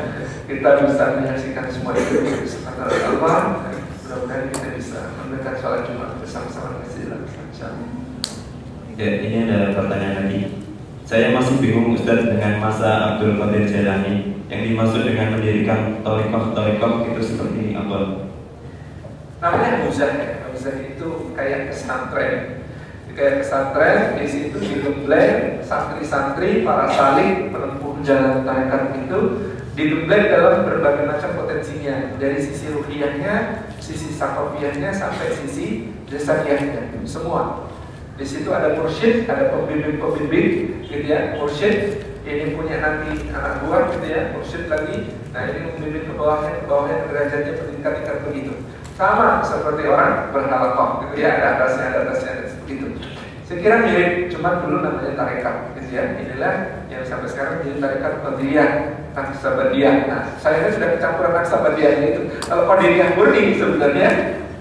kita bisa menyaksikan semua itu kesempatan Allah. Mudah-mudahan kita bisa mendekat sholat Jumat bersama-sama dengan Islam. Ya, ini ada pertanyaan lagi. Saya masih bingung Ustaz dengan masa Abdul Qadir Jailani. Yang dimaksud dengan mendirikan Thariqah itu seperti apa? Namanya Huzah itu kayak pesantren. Kayak pesantren, di situ digembleng santri-santri para salik penempuh jalan tarekat itu digembleng dalam berbagai macam potensinya, dari sisi ruhiyahnya, sisi sakofiyahnya sampai sisi jasadiahnya, semua. Di situ ada mursyid, ada pembimbing, gitu ya. Mursyid ini punya nanti anak buah, gitu ya. Mursyid lagi, nah ini membimbing ke bawahnya derajatnya bertingkat-tingkat begitu. Sama seperti orang berhalaqah, gitu ya. Ada atasnya, ada seperti itu. Saya kira mirip, cuma dulu namanya tarekat, gitu ya. Inilah yang sampai sekarang menjadi tarekat Qadiriyah, Naqsabandiyah. Nah, saya kan sudah kecampuran Naqsabandiyah itu. Kalau Qadiriyah murni sebenarnya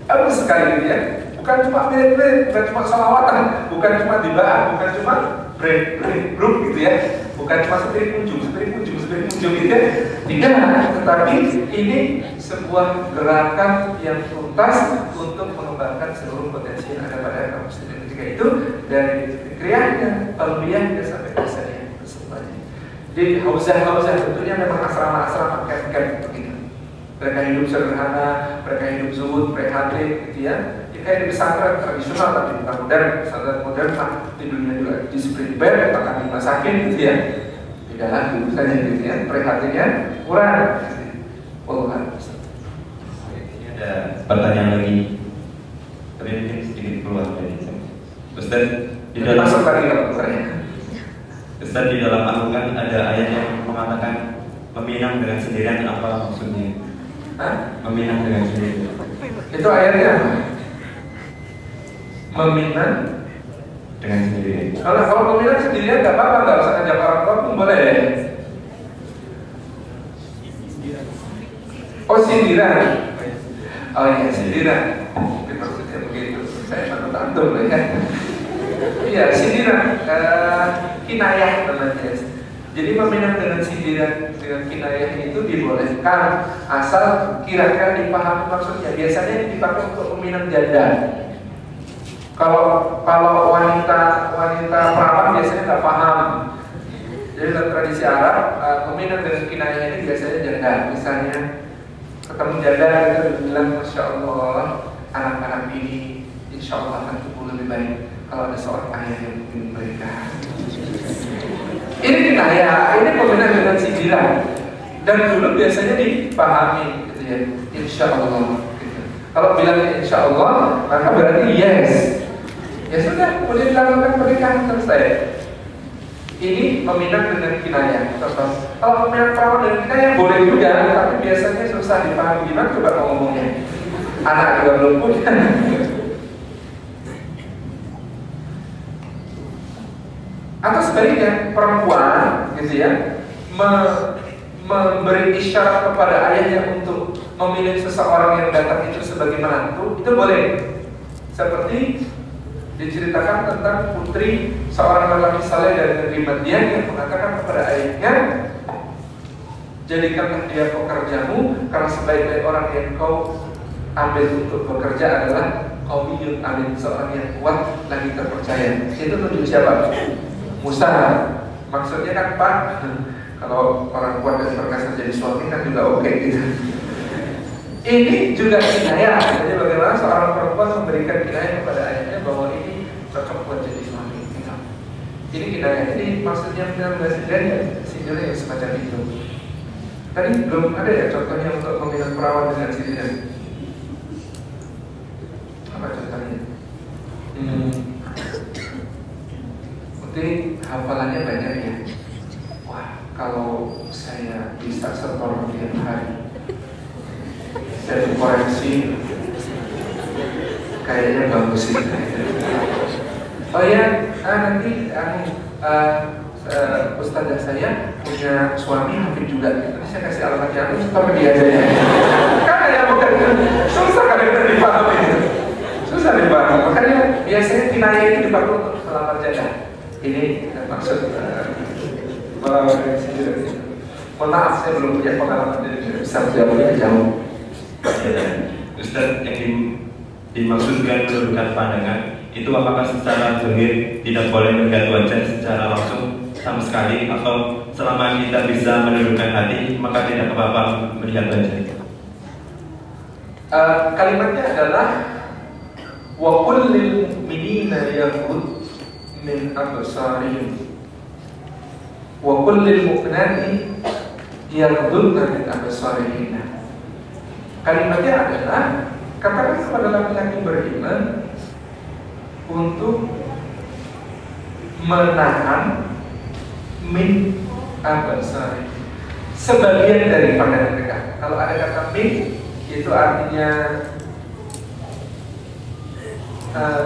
bagus sekali, gitu ya. Bukan cuma mirip-mirip, bukan cuma salawatan, bukan cuma dibaan, bukan cuma break gitu ya. Bukan cuma seperti ujung gitu ya. Tidak, tetapi ini sebuah gerakan yang tuntas untuk mengembangkan seluruh potensi yang ada pada kaum muslimin ketika itu, dari fikriyahnya, qalbiyahnya sampai jasadinya semuanya. Jadi hauzah tentunya memang asrama camp begitu. Mereka hidup sederhana, mereka hidup zuhud, prihatin gitu ya. Kayak di pesantren tradisional tapi bukan modern. Pesantren modern di dunia juga disiplin bed, makan dimasakin gitu ya. Tidak lagi saja gitu ya. Prihatinnya kurang. Ini ada pertanyaan lagi. Tapi mungkin sedikit keluar dari Ustaz, di dalam Ustaz, di dalam Al-Quran ada ayat yang mengatakan meminang dengan sendirian, apa maksudnya? Meminang dengan sendirian. Itu ayatnya apa? Meminang dengan sendirian. Kalau meminang sendirian nggak apa-apa, nggak usah ngajak orang tua pun boleh ya. Oh sindiran. Oh iya sindiran. Maksudnya begitu. Saya manut antum loh ya. Iya sindiran. Kinayah namanya. Jadi meminang dengan sindiran, dengan kinayah itu dibolehkan asal kira-kira dipahami maksudnya. Biasanya dipakai untuk meminang janda. Kalau wanita perawan biasanya nggak paham. Jadi dalam tradisi Arab, meminang dengan kinayah ini biasanya janda. Misalnya ketemu janda kita bilang, Masya Allah, anak-anak ini Insya Allah akan tumbuh lebih baik kalau ada seorang ayah yang mungkin mereka. Ini kinayah, ini peminang dengan sindiran. Dan dulu biasanya dipahami, gitu ya. Insya Allah. Gitu. Kalau bilangnya insya Allah, maka berarti yes. Ya sudah, kemudian dilakukan pernikahan selesai. Ini meminang dengan kinayah. Kalau meminang perawan dengan kinayah boleh juga, tapi biasanya susah dipahami. Gimana coba ngomongnya? Anak juga belum punya. Atau sebaliknya perempuan, gitu ya, memberi isyarat kepada ayahnya untuk memilih seseorang yang datang itu sebagai menantu, itu boleh. Seperti diceritakan tentang putri seorang lelaki saleh dari negeri Madian yang mengatakan kepada ayahnya, jadikanlah dia pekerjamu, karena sebaik-baik orang yang kau ambil untuk bekerja adalah qawiyyun amin, seorang yang kuat lagi terpercaya. Itu tunjuk siapa? Musa. Maksudnya kan Pak, kalau orang kuat dan perkasa jadi suami kan juga oke gitu. Ini juga kinayah. Jadi bagaimana seorang perempuan memberikan kinayah kepada ayahnya bahwa ini cocok buat jadi suami gitu. Ini kinayah. Jadi maksudnya minang sindiran yang semacam itu. Tadi belum ada ya contohnya untuk meminang perawan dengan sindiran. Apa contohnya? Mungkin hafalannya banyak ya. Wah, kalau saya bisa setor tiap hari dan koreksi, kayaknya bagus sih. Oh ya, nanti ustazah saya punya suami hafid juga. Nanti saya kasih alamatnya, aku setor dia aja ya. Karena ya bukan susah kadang-kadang dipahami. Susah dipahami. Makanya biasanya kinayah itu dipakai untuk melamar janda. Ini maksud melamar sendiri. Mohon maaf, saya belum punya pengalaman jadi bisa jawabnya jauh. Ustaz, yang dimaksudkan menundukkan pandangan itu apakah secara zahir tidak boleh melihat wajah secara langsung sama sekali, atau selama kita bisa menundukkan hati maka tidak apa-apa melihat wajah? Kalimatnya adalah wa kullil mu'minina yaghud min absarihim wa kullil mu'minati yaghdudna min absarihinna. Kalimatnya adalah katakan kepada laki-laki beriman untuk menahan min absari, sebagian dari pandangan mereka. Kalau ada kata min, itu artinya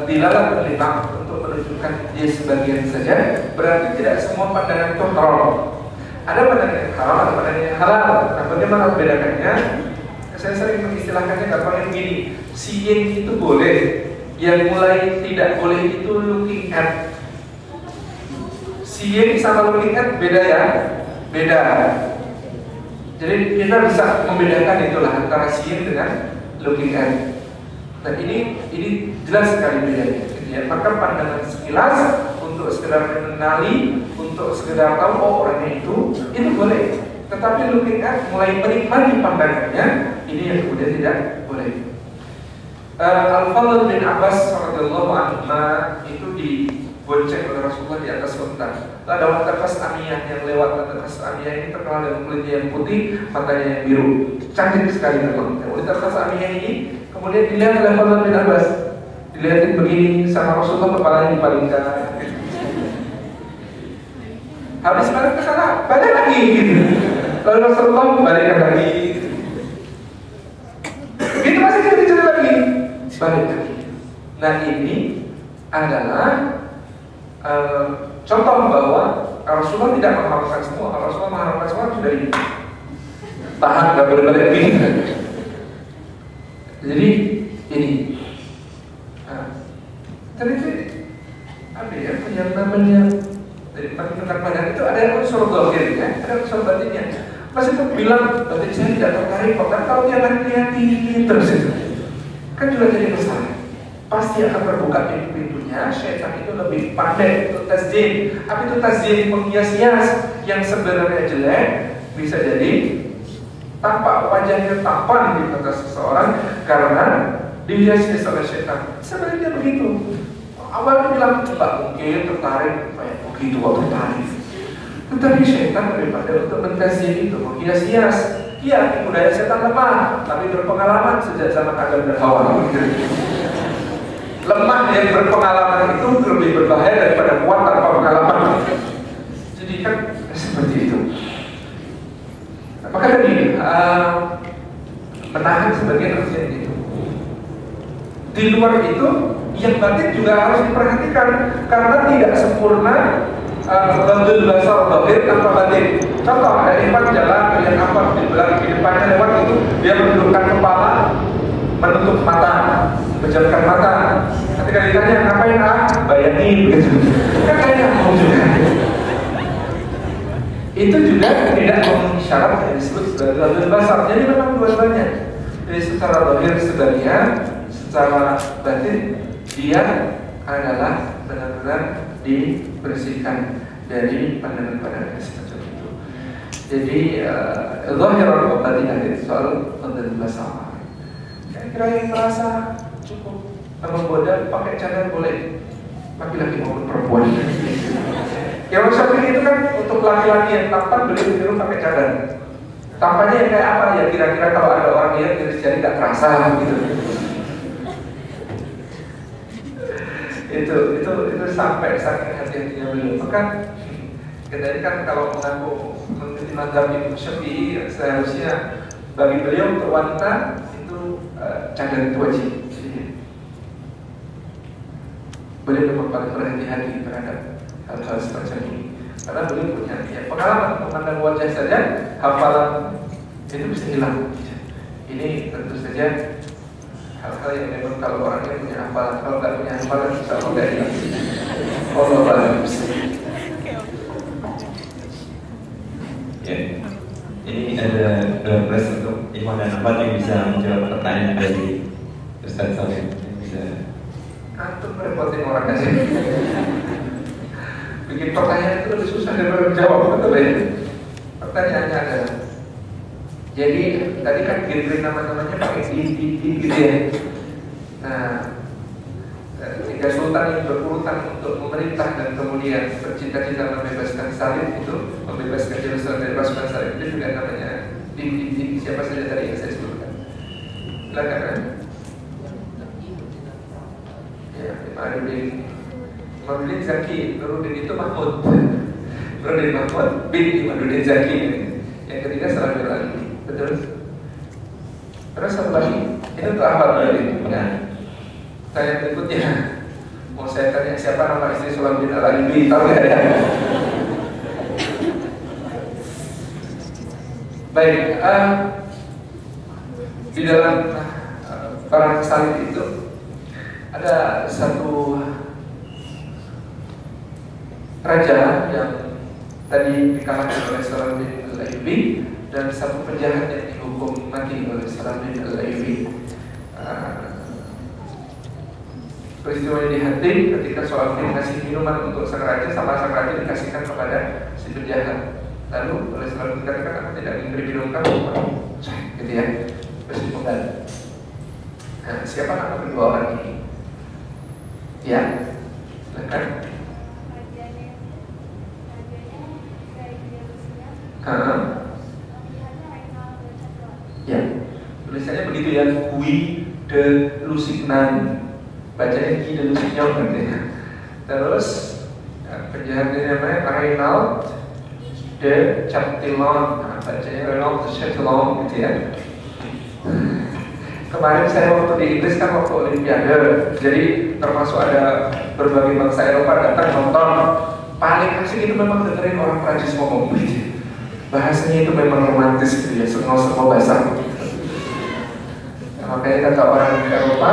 dilalat berlipat untuk menunjukkan dia sebagian saja. Berarti tidak semua pandangan itu haram. Ada pandangan yang haram, ada pandangan yang halal. Nah, bagaimana membedakannya? Saya sering mengistilahkannya gampangnya begini. Seeing itu boleh, yang mulai tidak boleh itu looking at. Seeing sama looking at beda ya, beda. Jadi kita bisa membedakan itulah antara seeing dengan looking at. Nah ini jelas sekali bedanya. Ya, maka pandangan sekilas untuk sekedar mengenali, untuk sekedar tahu oh orangnya itu boleh. Tetapi looking at, mulai menikmati pandangannya, ini yang kemudian tidak boleh. Al-Fadl bin Abbas radhiyallahu anhu itu dibonceng oleh Rasulullah di atas unta. Ada unta Qas'amiyah yang lewat. Unta Qas'amiyah ini terkenal dengan kulitnya yang putih, matanya yang biru, cantik sekali memang. Unta Qas'amiyah ini kemudian dilihat oleh Fadl bin Abbas, dilihatin begini sama Rasulullah, kepalanya dipalingkan. Habis balik ke sana, balik lagi gitu. Lalu Rasulullah balikkan lagi. Begitu masih kita lagi, balik lagi. Nah ini adalah contoh bahwa Rasulullah tidak mengharamkan semua. Kalau Rasulullah mengharamkan semua sudah ini tahan, nggak boleh balik lagi. Jadi ini ternyata apa ya yang namanya dari pandangan badan itu ada yang unsur zahirnya, ada unsur batinnya. Pas itu bilang batin saya tidak tertarik kok, kan kalau dia lihat terus itu kan juga jadi masalah. Pasti akan terbuka pintu-pintunya. Syaitan itu lebih pandai untuk tasjid. Apa itu tasjid? Menghias-hias yang sebenarnya jelek bisa jadi tampak wajahnya tampan di mata seseorang karena dihias-hias oleh syaitan. Sebenarnya begitu. Awalnya bilang enggak mungkin tertarik, kayak begitu kok tertarik. Tetapi syaitan daripada untuk mentasjid itu menghias-hias Iya, tipu daya setan lemah, tapi berpengalaman sejak zaman Adam dan Hawa. Lemah yang berpengalaman itu lebih berbahaya daripada kuat tanpa pengalaman. Jadi kan seperti itu. Maka tadi menahan sebagian ujian itu. Di luar itu, yang batin juga harus diperhatikan karena tidak sempurna. Ghamdul basar dhahir tanpa batin. Contoh, ada ikhwan jalan yang apa di depannya lewat itu, dia menundukkan kepala, menutup mata, menjamkan mata. Ketika ditanya ngapain bayangin begitu. Kan kayaknya mau juga. Itu juga tidak memenuhi syarat yang disebut sebagai ghamdul basar. Jadi memang dua-duanya. Jadi secara dhahir sebagian, secara batin dia adalah benar-benar dibersihkan dari pandangan-pandangan semacam itu. Jadi zahiran wa batinan itu soal ghamdul basar. Kira-kira yang merasa cukup menggoda pakai cadar boleh, laki-laki maupun perempuan. Yang Syafi'i itu kan untuk laki-laki yang tampan beliau disuruh pakai cadar. Tampannya yang kayak apa ya? Kira-kira kalau ada orang lihat garis jari nggak terasa gitu. itu sampai saking hati-hatinya beliau. Maka kita ini kan kalau mengaku mengikuti mazhab Imam Syafi'i, seharusnya bagi beliau untuk wanita itu cadar itu wajib. Beliau memang paling berhati-hati terhadap hal-hal semacam ini karena beliau punya pengalaman memandang wajah saja, hafalan itu bisa hilang. Ini tentu saja hal-hal yang memang kalau orangnya punya hafalan, kalau tidak punya hafalan bisa tidak hilang. Allah a'lam. Ya, ini ada press untuk Ikhwan dan Akhwat yang bisa menjawab pertanyaan dari Ustaz Salim. Bisa. Antum merepotin orang aja. Bikin pertanyaan itu lebih susah daripada menjawab, betul ya? Pertanyaannya adalah, jadi tadi kan green nama-namanya pakai di gitu ya. Nah, tiga sultan yang berurutan untuk memerintah dan kemudian bercita-cita membebaskan salib itu, membebaskan Yerusalem dari pasukan salib itu juga namanya di siapa saja tadi yang saya sebutkan. Silakan kan? Ya, Imaduddin Zaki, Nuruddin itu Mahmud. Nuruddin Mahmud bin Imaduddin Zaki. Yang ketiga Salamul Ali. Betul. Terus satu lagi, itu untuk apa berarti? Nah, tanya berikutnya. Mau saya tanya siapa nama istri Sulaim bin Al-Ayyubi? Tahu nggak ya? Baik, di dalam perang salib itu ada satu raja yang tadi dikalahkan oleh Sulaim bin Al-Ayyubi dan satu penjahat yang dihukum mati oleh Sulaim bin Al-Ayyubi. Peristiwa ini dihatim ketika Sulaim bin kasih minuman untuk sang raja, sama sang raja dikasihkan kepada si penjahat. Lalu oleh Sulaim bin dikatakan aku tidak memberi minum kamu, gitu ya, bersih penggal. Nah, siapa nama kedua orang ini? Ya, silakan. Ya, tulisannya begitu ya, Guy de Lusignan, bacanya Guy de Lusignan katanya. Terus penjahatnya namanya Reynaud de Chatillon, bacanya Reynaud de Chatillon gitu ya. Kemarin saya waktu di Inggris kan waktu Olimpiade, jadi termasuk ada berbagai bangsa Eropa datang nonton. Paling asik itu memang dengerin orang Prancis ngomong gitu. Bahasanya itu memang romantis gitu ya, semua bahasa. Nah, makanya kata orang Eropa,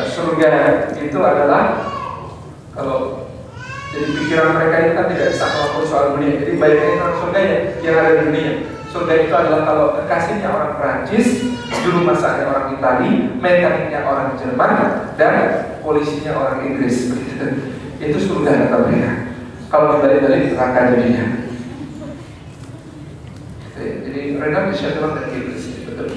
surga itu adalah kalau jadi pikiran mereka itu kan tidak bisa melakukan soal dunia. Jadi bayangin orang surga yang ada di dunia. Surga itu adalah kalau kekasihnya orang Prancis, juru masaknya orang Itali, mekaniknya orang Jerman, dan polisinya orang Inggris. Begitu. Itu surga kata mereka. Kalau dibalik-balik neraka jadinya. Jadi Reynaud de Chatillon dan Inggris betul.